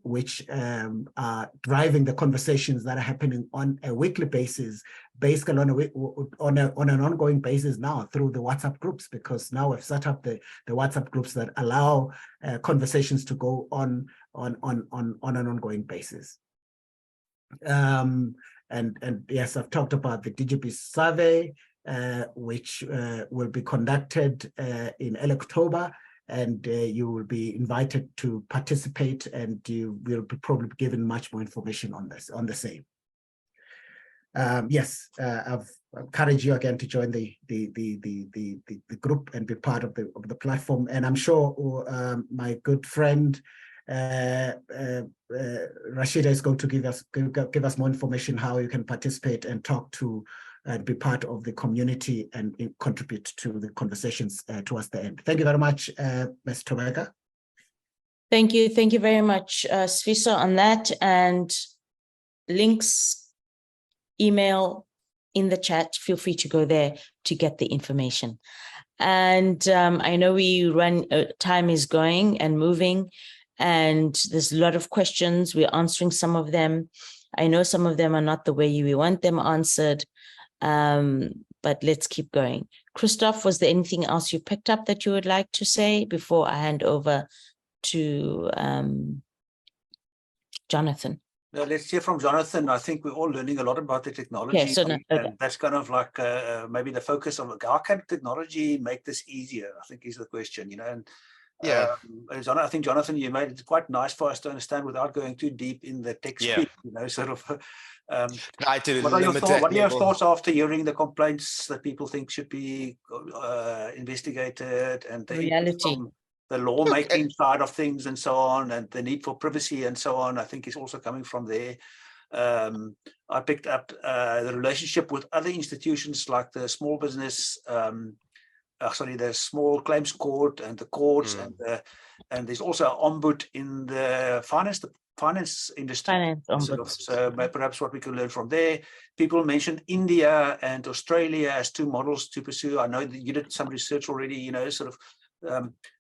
which are driving the conversations that are happening on a weekly basis, basically on an ongoing basis now through the WhatsApp groups, because now we've set up the WhatsApp groups that allow conversations to go on an ongoing basis. And yes, I've talked about the DigiBiz survey, which will be conducted in early October, and you will be invited to participate, and you will be probably given much more information on the same. Yes, I've encouraged you again to join the group and be part of the platform, and I'm sure my good friend Rashida is going to give us more information how you can participate and talk to and be part of the community and contribute to the conversations towards the end. Thank you very much, Ms. Tobeka. Thank you very much, Sfiso, on that, and links, email in the chat. Feel free to go there to get the information. And I know time is going and moving, and there's a lot of questions. We're answering some of them. I know some of them are not the way we want them answered, but let's keep going. Christoph, was there anything else you picked up that you would like to say before I hand over to Jonathan? No, let's hear from Jonathan. I think we're all learning a lot about the technology. Yeah, so and that's kind of like maybe the focus of how can technology make this easier, I think is the question, you know. And yeah, I think, Jonathan, you made it quite nice for us to understand without going too deep in the tech speak, you know, sort of. What are your thoughts after hearing the complaints that people think should be investigated, and the reality, the lawmaking side of things and so on, and the need for privacy and so on? I think is also coming from there. I picked up the relationship with other institutions like the small business, the small claims court and the courts, and there's also an ombud in the finance industry. So perhaps what we can learn from there. People mentioned India and Australia as 2 models to pursue. I know that you did some research already, you know, sort of.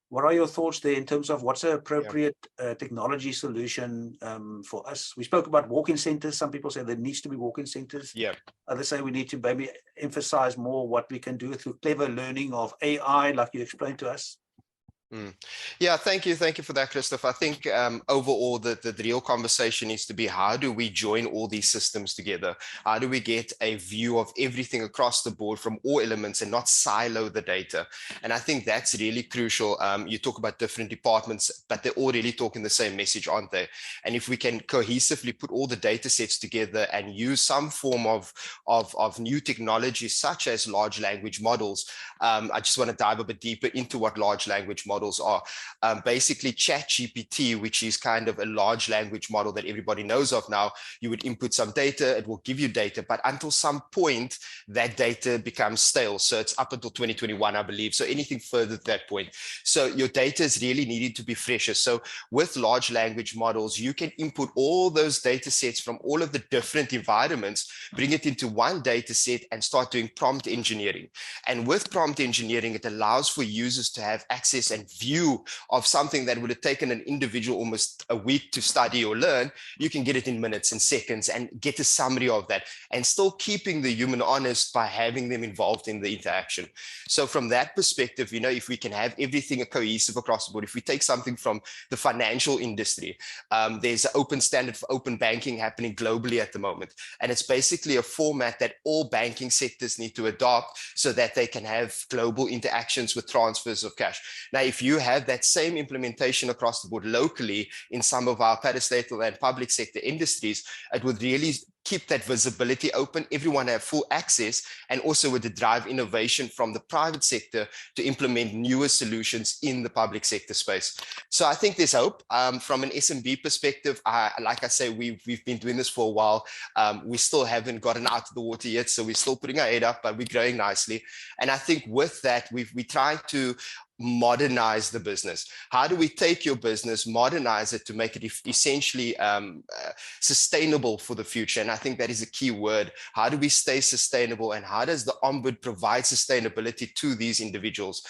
What are your thoughts there in terms of what's an appropriate technology solution for us? We spoke about walk-in centers. Some people say there needs to be walk-in centers. Yeah. Others say we need to maybe emphasize more what we can do through clever learning of AI, like you explained to us. Yeah, thank you for that, Christopher. I think overall the real conversation needs to be, how do we join all these systems together? How do we get a view of everything across the board from all elements and not silo the data? And I think that's really crucial. You talk about different departments, but they're all really talking the same message, aren't they? And if we can cohesively put all the data sets together and use some form of new technology such as large language models, I just want to dive a bit deeper into what large language models are. Basically, ChatGPT, which is kind of a large language model that everybody knows of now, you would input some data, it will give you data, but until some point, that data becomes stale. So it's up until 2021, I believe. So anything further to that point. So your data is really needed to be fresher. So with large language models, you can input all those data sets from all of the different environments, bring it into one data set and start doing prompt engineering. And with prompt engineering, it allows for users to have access and view of something that would have taken an individual almost a week to study or learn. You can get it in minutes and seconds and get a summary of that, and still keeping the human honest by having them involved in the interaction. So from that perspective, you know, if we can have everything cohesive across the board, if we take something from the financial industry, there's an open standard for open banking happening globally at the moment. And it's basically a format that all banking sectors need to adopt so that they can have global interactions with transfers of cash. Now, if you have that same implementation across the board locally in some of our parastatal and public sector industries, it would really keep that visibility open, everyone have full access, and also would drive innovation from the private sector to implement newer solutions in the public sector space. So I think there's hope. From an SMB perspective, like I say, we've been doing this for a while. We still haven't gotten out of the water yet, so we're still putting our head up, but we're growing nicely. And I think with that, we're trying to modernize the business. How do we take your business, modernize it to make it essentially sustainable for the future? And I think that is a key word. How do we stay sustainable, and how does the Ombud provide sustainability to these individuals?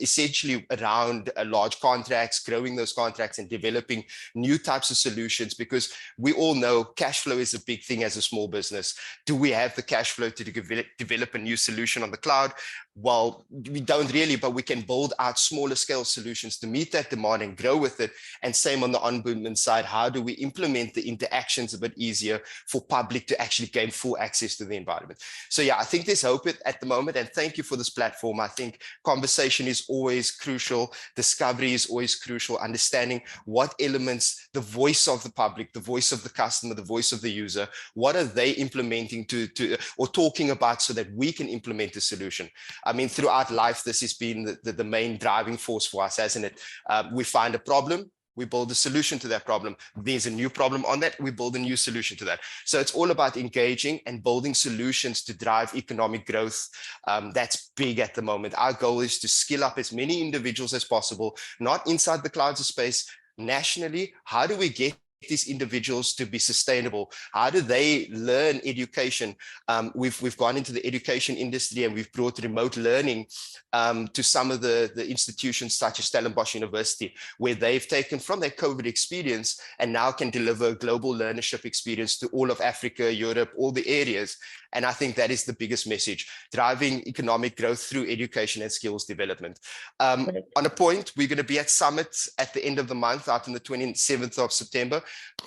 Essentially around large contracts, growing those contracts and developing new types of solutions, because we all know cash flow is a big thing as a small business. Do we have the cash flow to develop a new solution on the cloud? Well, we don't really, but we can build out smaller scale solutions to meet that demand and grow with it. And same on the ombudsman side, how do we implement the interactions a bit easier for public to actually gain full access to the environment? So yeah, I think there's hope at the moment, and thank you for this platform. I think conversation is always crucial. Discovery is always crucial. Understanding what elements, the voice of the public, the voice of the customer, the voice of the user, what are they implementing to or talking about so that we can implement a solution. I mean, throughout life, this has been the main driving force for us, hasn't it? We find a problem, we build a solution to that problem. There's a new problem on that, we build a new solution to that. So it's all about engaging and building solutions to drive economic growth. That's big at the moment. Our goal is to skill up as many individuals as possible, not inside the CloudZA space, nationally. How do we get these individuals to be sustainable? How do they learn education? We've gone into the education industry and we've brought remote learning to some of the institutions such as Stellenbosch University, where they've taken from their COVID experience and now can deliver a global learnership experience to all of Africa, Europe, all the areas. And I think that is the biggest message, driving economic growth through education and skills development. On a point, we're going to be at Summit at the end of the month, out on the 27th of September.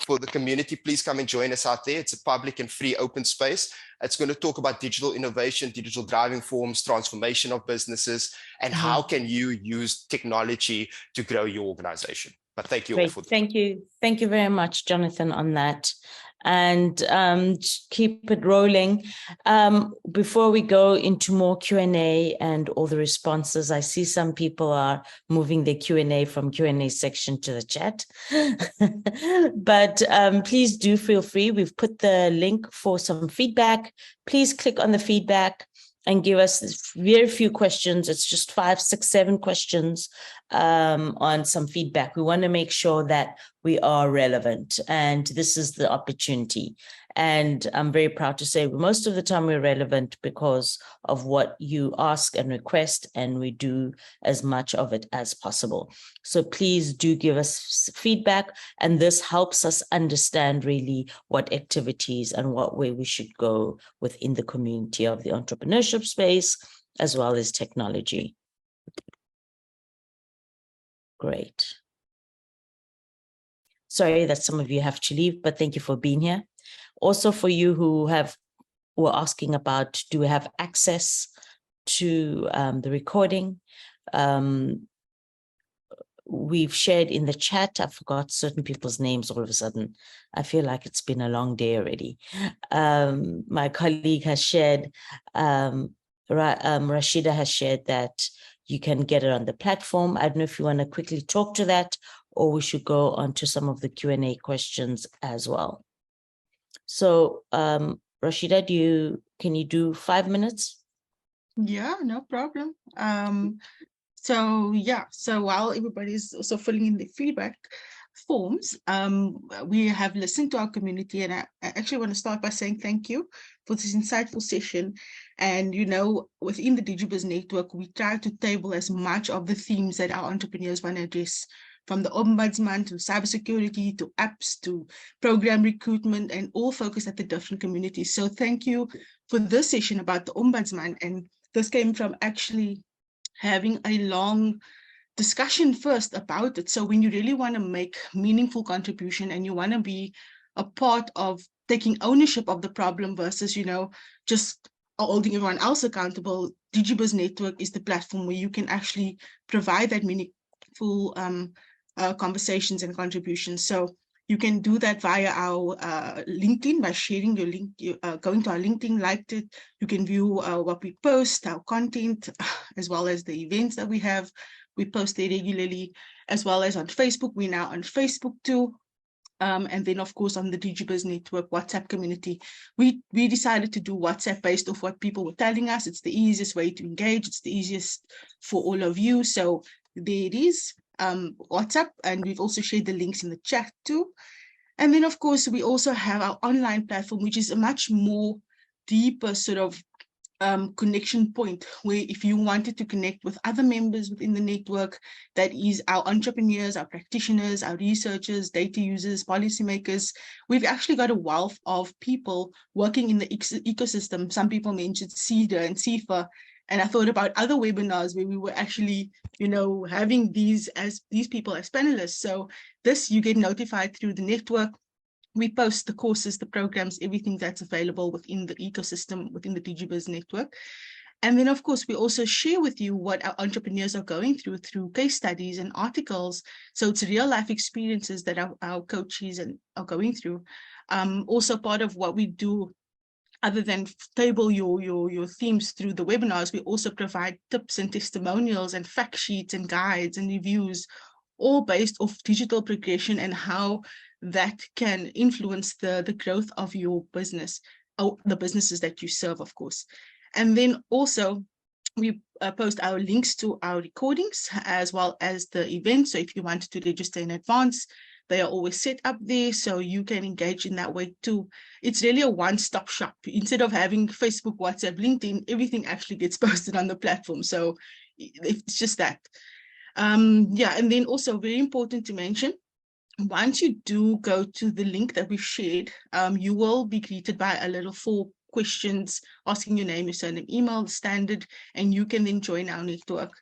For the community, please come and join us out there. It's a public and free open space. It's going to talk about digital innovation, digital driving forms, transformation of businesses, and how can you use technology to grow your organization. But thank you all for that. Thank you. Thank you very much, Jonathan, on that. And keep it rolling. Before we go into more Q&A and all the responses, I see some people are moving their Q&A from Q&A section to the chat. But please do feel free. We've put the link for some feedback. Please click on the feedback and give us very few questions. It's just 5, 6, 7 questions on some feedback. We want to make sure that we are relevant, and this is the opportunity. And I'm very proud to say most of the time we're relevant because of what you ask and request, and we do as much of it as possible. So please do give us feedback, and this helps us understand really what activities and what way we should go within the community of the entrepreneurship space, as well as technology. Great. Sorry that some of you have to leave, but thank you for being here. Also for you who were asking about, do we have access to the recording? We've shared in the chat. I forgot certain people's names all of a sudden. I feel like it's been a long day already. My colleague has shared, Rashida has shared that you can get it on the platform. I don't know if you want to quickly talk to that, or we should go on to some of the Q&A questions as well. So Rashida, can you do 5 minutes? Yeah, no problem. So while everybody's also filling in the feedback forms, we have listened to our community, and I actually want to start by saying thank you for this insightful session. And within the DigiBiz network, we try to table as much of the themes that our entrepreneurs want to address, from the ombudsman to cybersecurity to apps to program recruitment, and all focused at the different communities. So thank you for this session about the ombudsman. And this came from actually having a long discussion first about it. So when you really want to make meaningful contribution and you want to be a part of taking ownership of the problem versus, just holding everyone else accountable, DigiBiz Network is the platform where you can actually provide that meaningful conversations and contributions. So you can do that via our LinkedIn by sharing your link, going to our LinkedIn, liked it. You can view what we post, our content, as well as the events that we have. We post there regularly, as well as on Facebook. We're now on Facebook too. And then, of course, on the DigiBiz Network WhatsApp community. We decided to do WhatsApp based off what people were telling us. It's the easiest way to engage. It's the easiest for all of you. So there it is. WhatsApp, and we've also shared the links in the chat too. And then, of course, we also have our online platform, which is a much more deeper sort of connection point, where if you wanted to connect with other members within the network, that is our entrepreneurs, our practitioners, our researchers, data users, policymakers, we've actually got a wealth of people working in the ecosystem. Some people mentioned CEDA and CIFA, and I thought about other webinars where we were actually, having these people as panelists. So this, you get notified through the network. We post the courses, the programs, everything that's available within the ecosystem, within the DigiBiz network. And then, of course, we also share with you what our entrepreneurs are going through case studies and articles. So it's real life experiences that our coaches are going through. Also part of what we do, other than table your themes through the webinars, we also provide tips and testimonials and fact sheets and guides and reviews, all based off digital progression and how that can influence the growth of your business, or the businesses that you serve, of course. And then also we post our links to our recordings as well as the events. So if you wanted to register in advance, they are always set up there, so you can engage in that way too. It's really a one-stop shop. Instead of having Facebook, WhatsApp, LinkedIn, everything actually gets posted on the platform. So it's just that. And then also very important to mention, once you do go to the link that we've shared, you will be greeted by a little 4 questions asking your name, your surname, email, standard, and you can then join our network.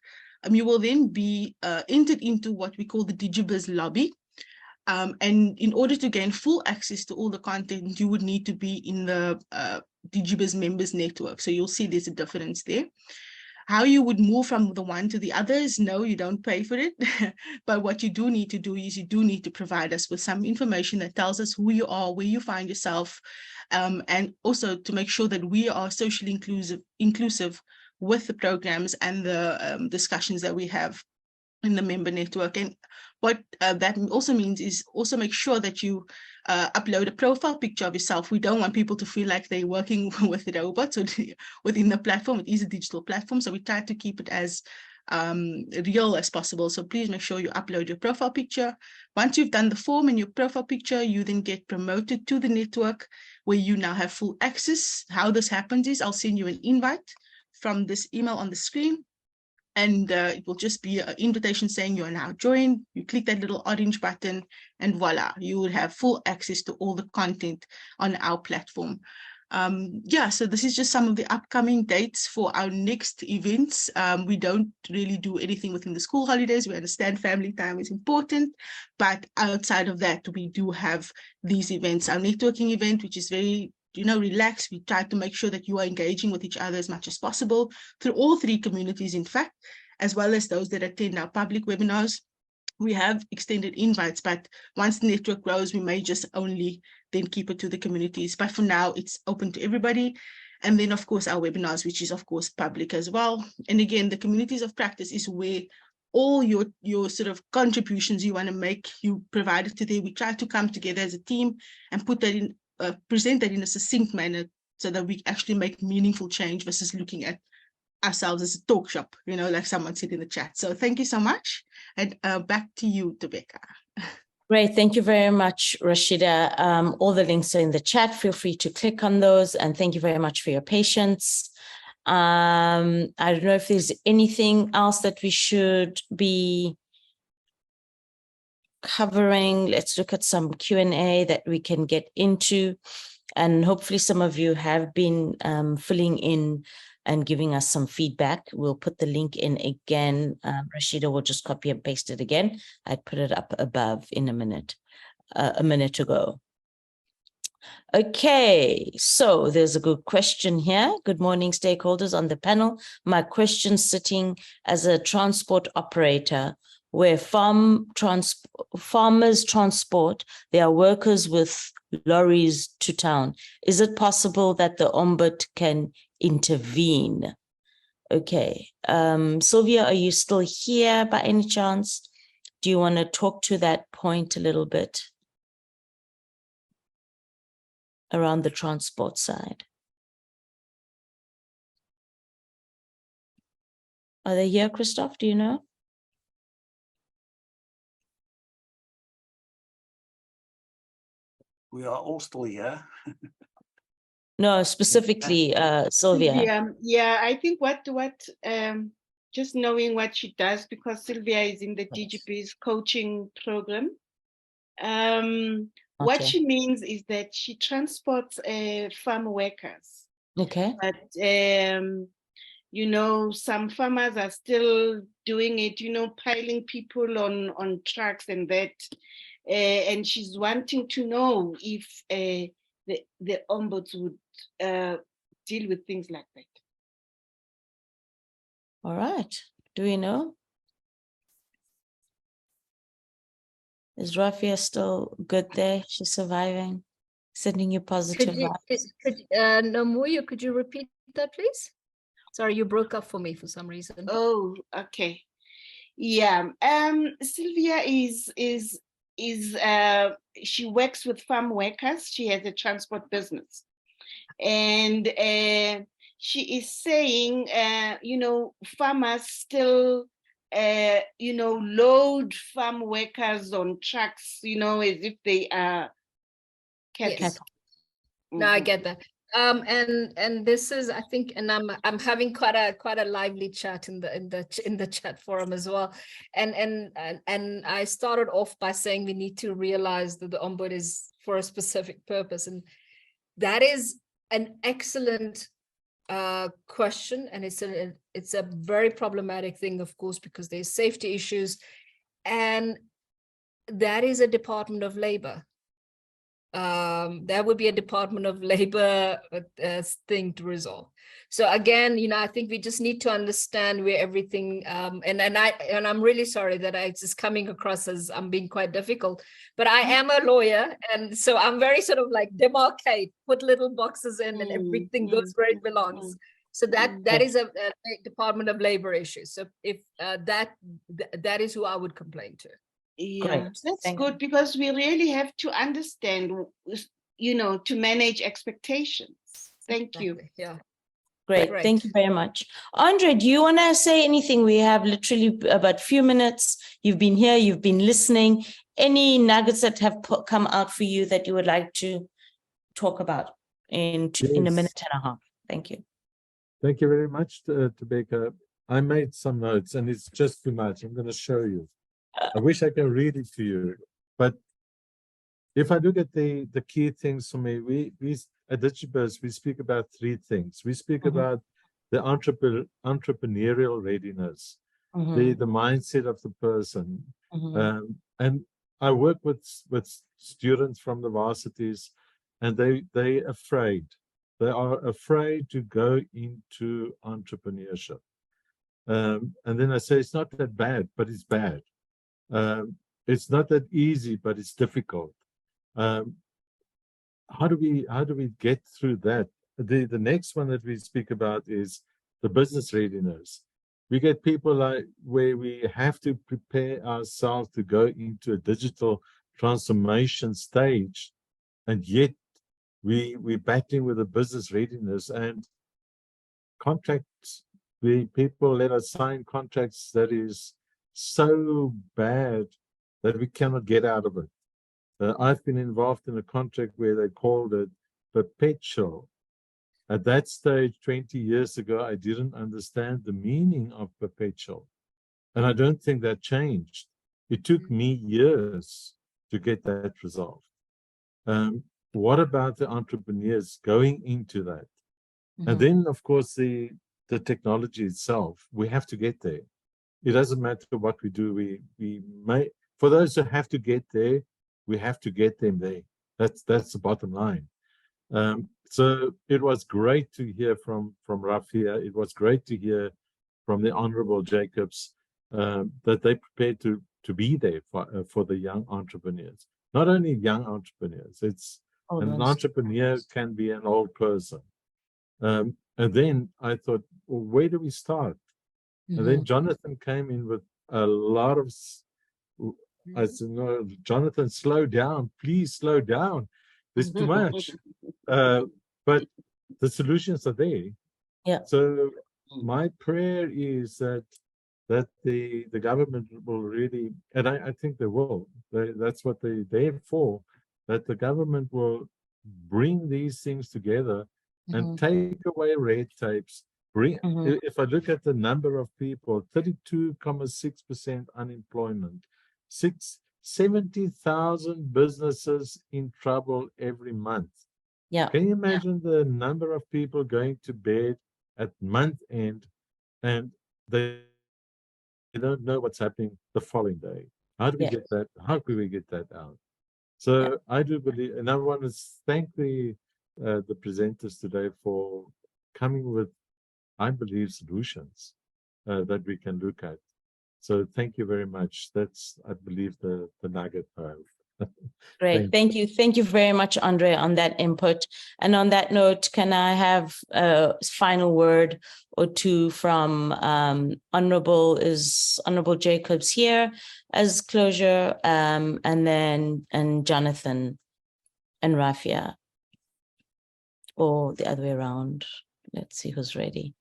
You will then be entered into what we call the DigiBiz lobby. And in order to gain full access to all the content, you would need to be in the DigiBiz members network. So you'll see there's a difference there. How you would move from the one to the other is no, you don't pay for it. But what you do need to do is you do need to provide us with some information that tells us who you are, where you find yourself, and also to make sure that we are socially inclusive with the programs and the discussions that we have in the member network. And what that also means is also make sure that you upload a profile picture of yourself. We don't want people to feel like they're working with robots within the platform. It is a digital platform, so we try to keep it as real as possible. So please make sure you upload your profile picture. Once you've done the form and your profile picture, you then get promoted to the network where you now have full access. How this happens is I'll send you an invite from this email on the screen. And it will just be an invitation saying you are now joined. You click that little orange button and voila, you will have full access to all the content on our platform. Yeah, so this is just some of the upcoming dates for our next events. We don't really do anything within the school holidays. We understand family time is important, but outside of that, we do have these events. Our networking event, which is very relaxed. We try to make sure that you are engaging with each other as much as possible through all three communities, in fact, as well as those that attend our public webinars. We have extended invites, but once the network grows, we may just only then keep it to the communities. But for now, it's open to everybody. And then, of course, our webinars, which is, of course, public as well. And again, the communities of practice is where all your sort of contributions you want to make, you provide it to there. We try to come together as a team and put that in, present that in a succinct manner so that we actually make meaningful change versus looking at ourselves as a talk shop, like someone said in the chat. So thank you so much. And back to you, Rebecca. Great. Thank you very much, Rashida. All the links are in the chat. Feel free to click on those. And thank you very much for your patience. I don't know if there's anything else that we should be covering. Let's look at some Q&A that we can get into. And hopefully some of you have been filling in and giving us some feedback. We'll put the link in again. Rashida will just copy and paste it again. I put it up above in a minute ago. Okay, so there's a good question here. Good morning, stakeholders on the panel. My question sitting as a transport operator where farmers transport their workers with lorries to town. Is it possible that the Ombud can intervene? Okay, Sylvia, are you still here by any chance? Do you want to talk to that point a little bit around the transport side? Are they here, Christoph? Do you know? We are all still here. No, specifically, Sylvia. Yeah, I think what just knowing what she does, because Sylvia is in the DigiBiz coaching program. What she means is that she transports farm workers. Okay. But some farmers are still doing it, piling people on trucks and that. And she's wanting to know if the ombuds would deal with things like that. All right. Do we know? Is Rafia still good there? She's surviving, sending you positive vibes. Nomuyo, could you repeat that, please? Sorry, you broke up for me for some reason. Oh, okay. Yeah. Sylvia is she works with farm workers. She has a transport business, and she is saying, farmers still, load farm workers on trucks, as if they are cattle. Yes. No, I get that. And this is, I think, and I'm having quite a lively chat in the chat forum as well. And I started off by saying we need to realize that the Ombud is for a specific purpose, and that is an excellent question, and it's a very problematic thing, of course, because there's safety issues, and that is a Department of Labor. That would be a Department of Labor thing to resolve. So again, I think we just need to understand where everything and I'm really sorry that it's just coming across as I'm being quite difficult, but I am a lawyer, and so I'm very sort of like demarcate, put little boxes in, and everything goes where it belongs. So that is a Department of Labor issue. So if that is who I would complain to. Yeah, that's good, because we really have to understand, to manage expectations. Thank you. Yeah. Great. Thank you very much. Andre, do you want to say anything? We have literally about a few minutes. You've been here, you've been listening. Any nuggets that have come out for you that you would like to talk about in a minute and a half? Thank you. Thank you very much, Rebecca. I made some notes, and it's just too much. I'm going to show you. I wish I could read it to you, but if I look at the key things for me, at DigiBiz, we speak about three things. We speak about the entrepreneurial readiness, the mindset of the person. And I work with students from the varsities, and they're afraid. They are afraid to go into entrepreneurship. And then I say, it's not that bad, but it's bad. It's not that easy, but it's difficult. How do we get through that? The next one that we speak about is the business readiness. We get people like where we have to prepare ourselves to go into a digital transformation stage, and yet we're battling with a business readiness and contracts. People let us sign contracts that is so bad that we cannot get out of it. I've been involved in a contract where they called it perpetual. At that stage, 20 years ago, I didn't understand the meaning of perpetual. And I don't think that changed. It took me years to get that resolved. What about the entrepreneurs going into that? And then, of course, the technology itself, we have to get there. It doesn't matter what we do. We may, for those who have to get there, we have to get them there. That's the bottom line. So it was great to hear from Rafia. It was great to hear from the Honourable Jacobs that they prepared to be there for the young entrepreneurs. Not only young entrepreneurs, it's an entrepreneur can be an old person. And then I thought, well, where do we start? And then Jonathan came in with a lot of, I said, no, Jonathan, slow down, please slow down. There's too much. But the solutions are there. Yeah. So my prayer is that the government will really, and I think they will, that's what they're there for, that the government will bring these things together and take away red tapes. If I look at the number of people, 32.6% unemployment, 70,000 businesses in trouble every month. Yeah. Can you imagine the number of people going to bed at month end and they don't know what's happening the following day? How do we get that? How can we get that out? So I do believe, and I want to thank the presenters today for coming with, I believe, solutions that we can look at. So thank you very much. That's, I believe, the nugget. Great. Thank you. Thank you very much, Andre, on that input. And on that note, can I have a final word or two from Honourable Jacobs here as closure, and Jonathan and Rafia, or the other way around. Let's see who's ready.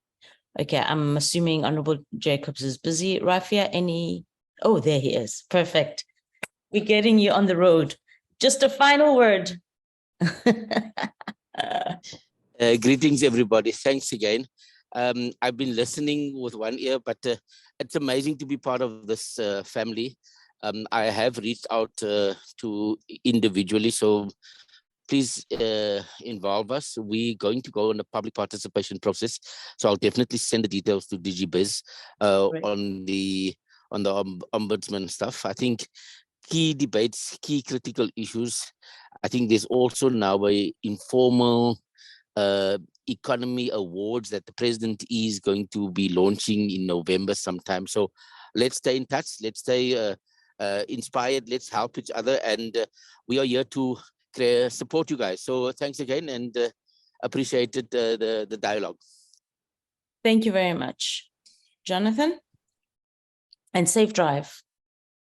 Okay, I'm assuming Honourable Jacobs is busy. Rafia, any? Oh, there he is. Perfect. We're getting you on the road. Just a final word. Greetings, everybody. Thanks again. I've been listening with one ear, but it's amazing to be part of this family. I have reached out to individually, so please involve us. We're going to go on a public participation process, so I'll definitely send the details to DigiBiz on the ombudsman stuff. I think key debates, key critical issues. I think there's also now a informal economy awards that the president is going to be launching in November sometime. So let's stay in touch. Let's stay inspired. Let's help each other. And we are here to support you guys. So thanks again, and appreciated the dialogue. Thank you very much, Jonathan, and safe drive.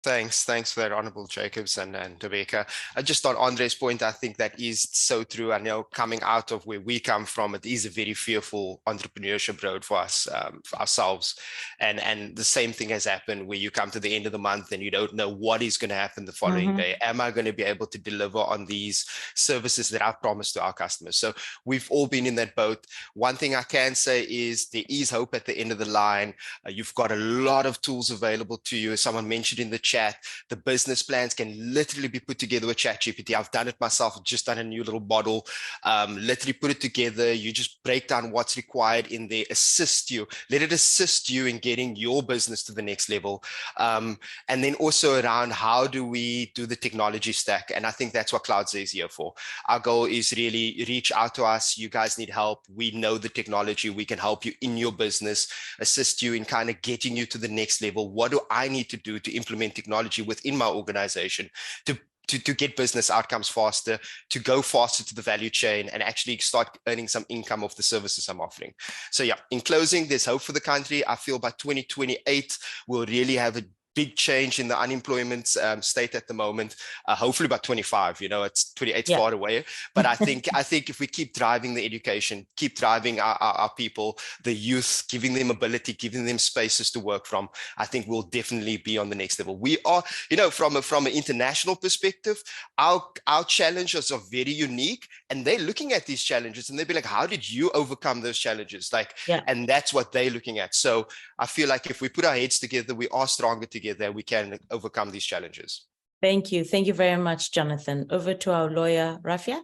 Thanks for that, Honourable Jacobs and Rebecca. Just on Andre's point, I think that is so true. I know coming out of where we come from, it is a very fearful entrepreneurship road for us, for ourselves. And the same thing has happened where you come to the end of the month and you don't know what is going to happen the following day. Am I going to be able to deliver on these services that I've promised to our customers? So we've all been in that boat. One thing I can say is there is hope at the end of the line. You've got a lot of tools available to you. As someone mentioned in the chat, chat. The business plans can literally be put together with ChatGPT. I've done it myself. I've just done a new little model. Literally put it together. You just break down what's required in there, assist you. Let it assist you in getting your business to the next level. And then also around how do we do the technology stack? And I think that's what CloudZA is here for. Our goal is really reach out to us. You guys need help. We know the technology. We can help you in your business, assist you in kind of getting you to the next level. What do I need to do to implement technology within my organization to get business outcomes faster, to go faster to the value chain and actually start earning some income off the services I'm offering. So yeah, in closing, there's hope for the country. I feel by 2028, we'll really have a big change in the unemployment state at the moment. Hopefully by 25, you know, it's 28 far away. But I think if we keep driving the education, keep driving our people, the youth, giving them ability, giving them spaces to work from, I think we'll definitely be on the next level. We are, you know, from an international perspective, our challenges are very unique, and they're looking at these challenges and they'll be like, how did you overcome those challenges? Like, and that's what they're looking at. So I feel like if we put our heads together, we are stronger together, we can overcome these challenges. Thank you. Thank you very much, Jonathan. Over to our lawyer, Rafia.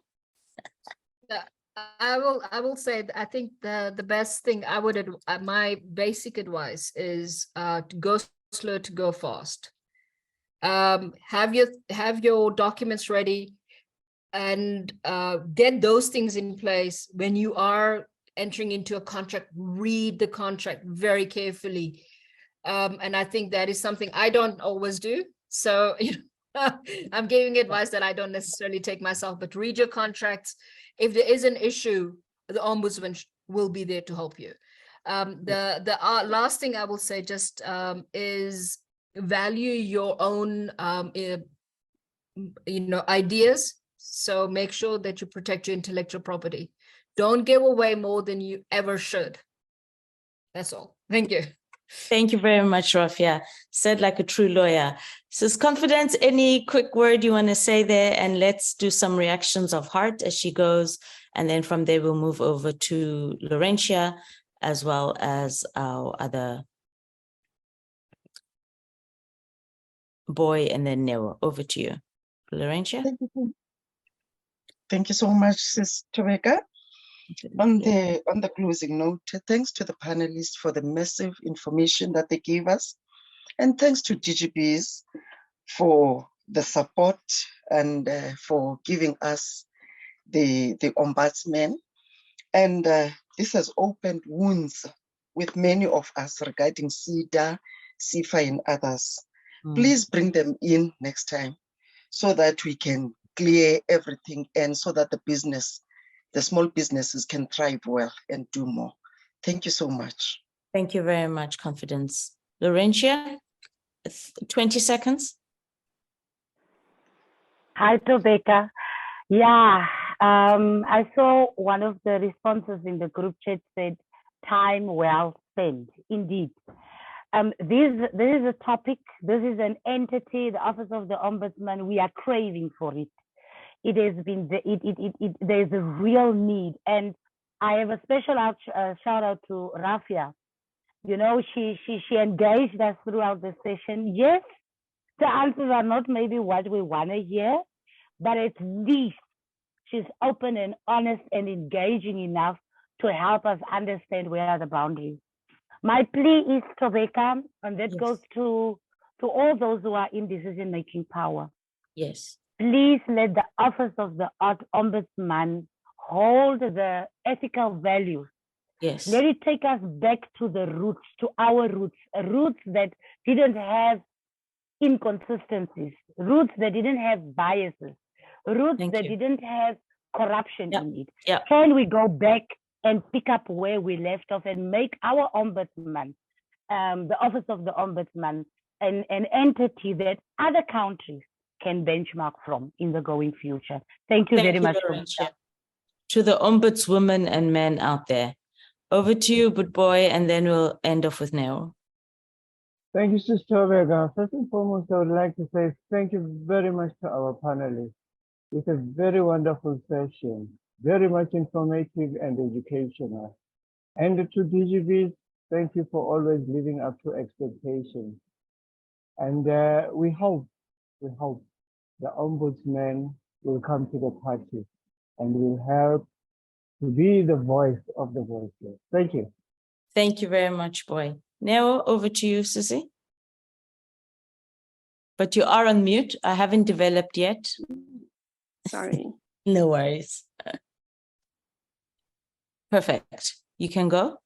I will say that I think the best thing I would, my basic advice is to go slow to go fast. Have your documents ready and get those things in place. When you are entering into a contract, read the contract very carefully. And I think that is something I don't always do. So I'm giving advice that I don't necessarily take myself, but read your contracts. If there is an issue, the ombudsman will be there to help you. The last thing I will say just is value your own ideas. So make sure that you protect your intellectual property. Don't give away more than you ever should. That's all. Thank you. Thank you very much, Rafia. Said like a true lawyer. Sis Confidence, any quick word you want to say there? And let's do some reactions of heart as she goes. And then from there, we'll move over to Laurentia, as well as our other boy, and then Nero. Over to you, Laurentia. Thank you so much, Sis Tobeka. On the closing note, thanks to the panelists for the massive information that they gave us, and thanks to DigiBiz for the support and for giving us the ombudsman. And this has opened wounds with many of us regarding CEDA, CIFA, and others. Please bring them in next time so that we can clear everything and so that the small businesses can thrive well and do more. Thank you so much. Thank you very much, Confidence. Laurentia, 20 seconds. Hi, Tobeka. Yeah, I saw one of the responses in the group chat said, time well spent, indeed. This is a topic, this is an entity, the Office of the Ombudsman, we are craving for it. It has been, there's a real need. And I have a special shout out to Rafia. You know, she engaged us throughout the session. Yes, the answers are not maybe what we want to hear, but at least she's open and honest and engaging enough to help us understand where are the boundaries. My plea is, Tobeka, and that goes to all those who are in decision-making power. Yes. Please let the Office of the Ombudsman hold the ethical values. Yes. Let it take us back to the roots, to our roots that didn't have inconsistencies, roots that didn't have biases, roots that didn't have corruption in it. Can we go back and pick up where we left off and make our ombudsman, the Office of the Ombudsman, an entity that other countries can benchmark from in the going future. Thank you very much. To the ombudswomen and men out there. Over to you, good boy, and then we'll end off with Neo. Thank you, Sister Tobeka. First and foremost, I would like to say thank you very much to our panelists. It's a very wonderful session, very much informative and educational. And to DigiBiz, thank you for always living up to expectations. And we hope the ombudsman will come to the party and will help to be the voice of the voiceless. Thank you. Thank you very much, boy. Now over to you, Susie. But you are on mute. I haven't developed yet. Sorry. No worries. Perfect. You can go.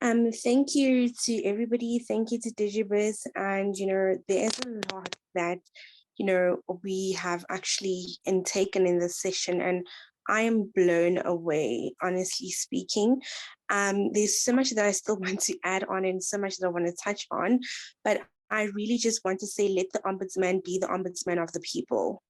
Thank you to everybody. Thank you to DigiBiz. And, there's a lot that, we have actually taken in this session, and I am blown away, honestly speaking. There's so much that I still want to add on and so much that I want to touch on, but I really just want to say, let the ombudsman be the ombudsman of the people.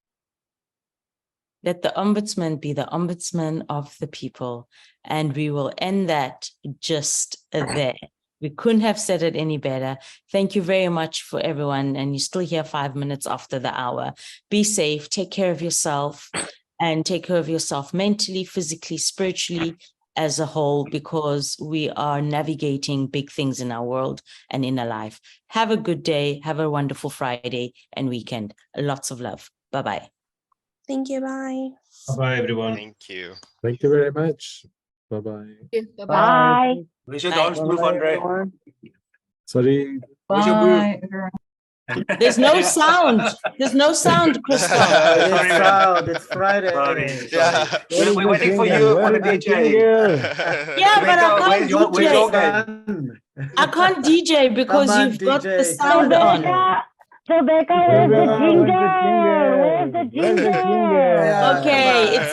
Let the ombudsman be the ombudsman of the people. And we will end that just there. We couldn't have said it any better. Thank you very much for everyone. And you're still here 5 minutes after the hour. Be safe, take care of yourself, and take care of yourself mentally, physically, spiritually, as a whole, because we are navigating big things in our world and in our life. Have a good day. Have a wonderful Friday and weekend. Lots of love. Bye-bye. Thank you. Bye. Bye, everyone. Thank you. Thank you very much. Bye-bye. Bye. Where's your dance move, Andre? Sorry. Where's your move? There's no sound. There's no sound, Crystal. It's sound. It's Friday. Sorry. Yeah. We're waiting for you on the DJ. Yeah, but I can't Where's your DJ. game? I can't DJ because Come on, you've got the DJ, sound on. Rebecca, where's the jingle? Where's the jingle? Yeah, Okay, come on. it's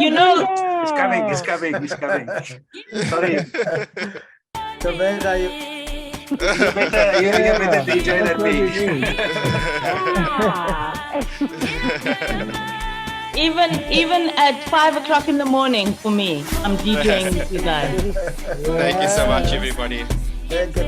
you know. It's coming. It's coming. It's coming. Sorry. Rebecca, You're better DJ than me. Even at 5 o'clock in the morning for me, I'm DJing with you guys. Thank you so much, everybody. Thank you.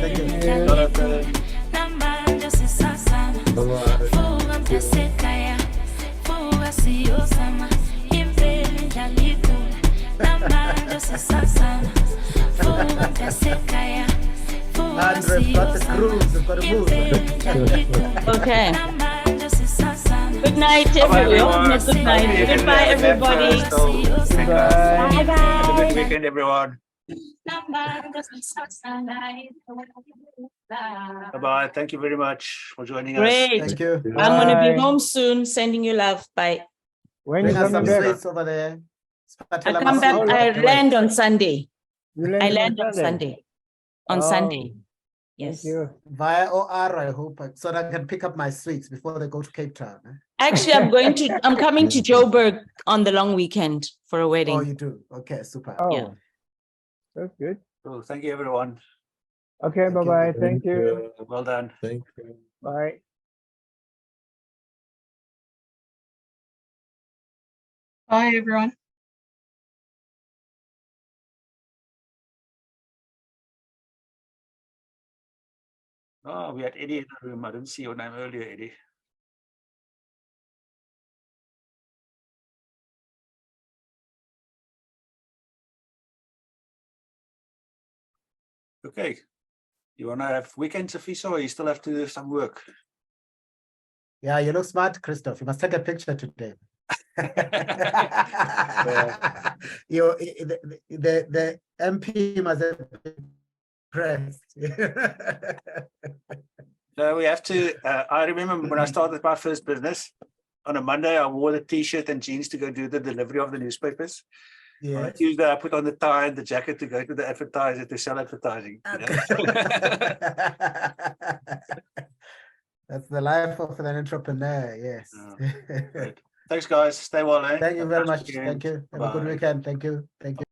Andre's got the grooves, it's got to move. Okay. Good night, everyone. Good night. Goodbye, everybody. Bye, guys. Have a good weekend, everyone. Bye-bye. Thank you very much for joining us. Great. Thank you. I'm going to be home soon. Sending you love. Bye. When Bring you us some coming back? sweets over there. I come back. I land on Sunday. You I land on Sunday. On Sunday. Yes. Thank you. Via OR, I hope, so that I can pick up my sweets before they go to Cape Town. Actually, I'm coming to Joburg on the long weekend for a wedding. Oh, you do? Okay, super. Oh, Yeah. That's good. Cool. Thank you, everyone. Okay, bye-bye. Thank you. Well done. Thank you. Bye. Bye, everyone. Oh, we had Eddie in the room. I didn't see your name earlier, Eddie. Okay. You want to have weekend, Safiso, or you still have to do some work? Yeah, you look smart, Christoph. You must take a picture today. The MP must have been impressed. No, we have to. I remember when I started my first business, on a Monday, I wore the T-shirt and jeans to go do the delivery of the newspapers. Yes. On a Tuesday, I put on the tie and the jacket to go to the advertiser to sell advertising. You know? That's the life of an entrepreneur, yes. Great. Thanks, guys. Stay well, eh? Thank you Have a very nice much. weekend. Thank you. Have a good Bye. weekend. Thank you. Thank you.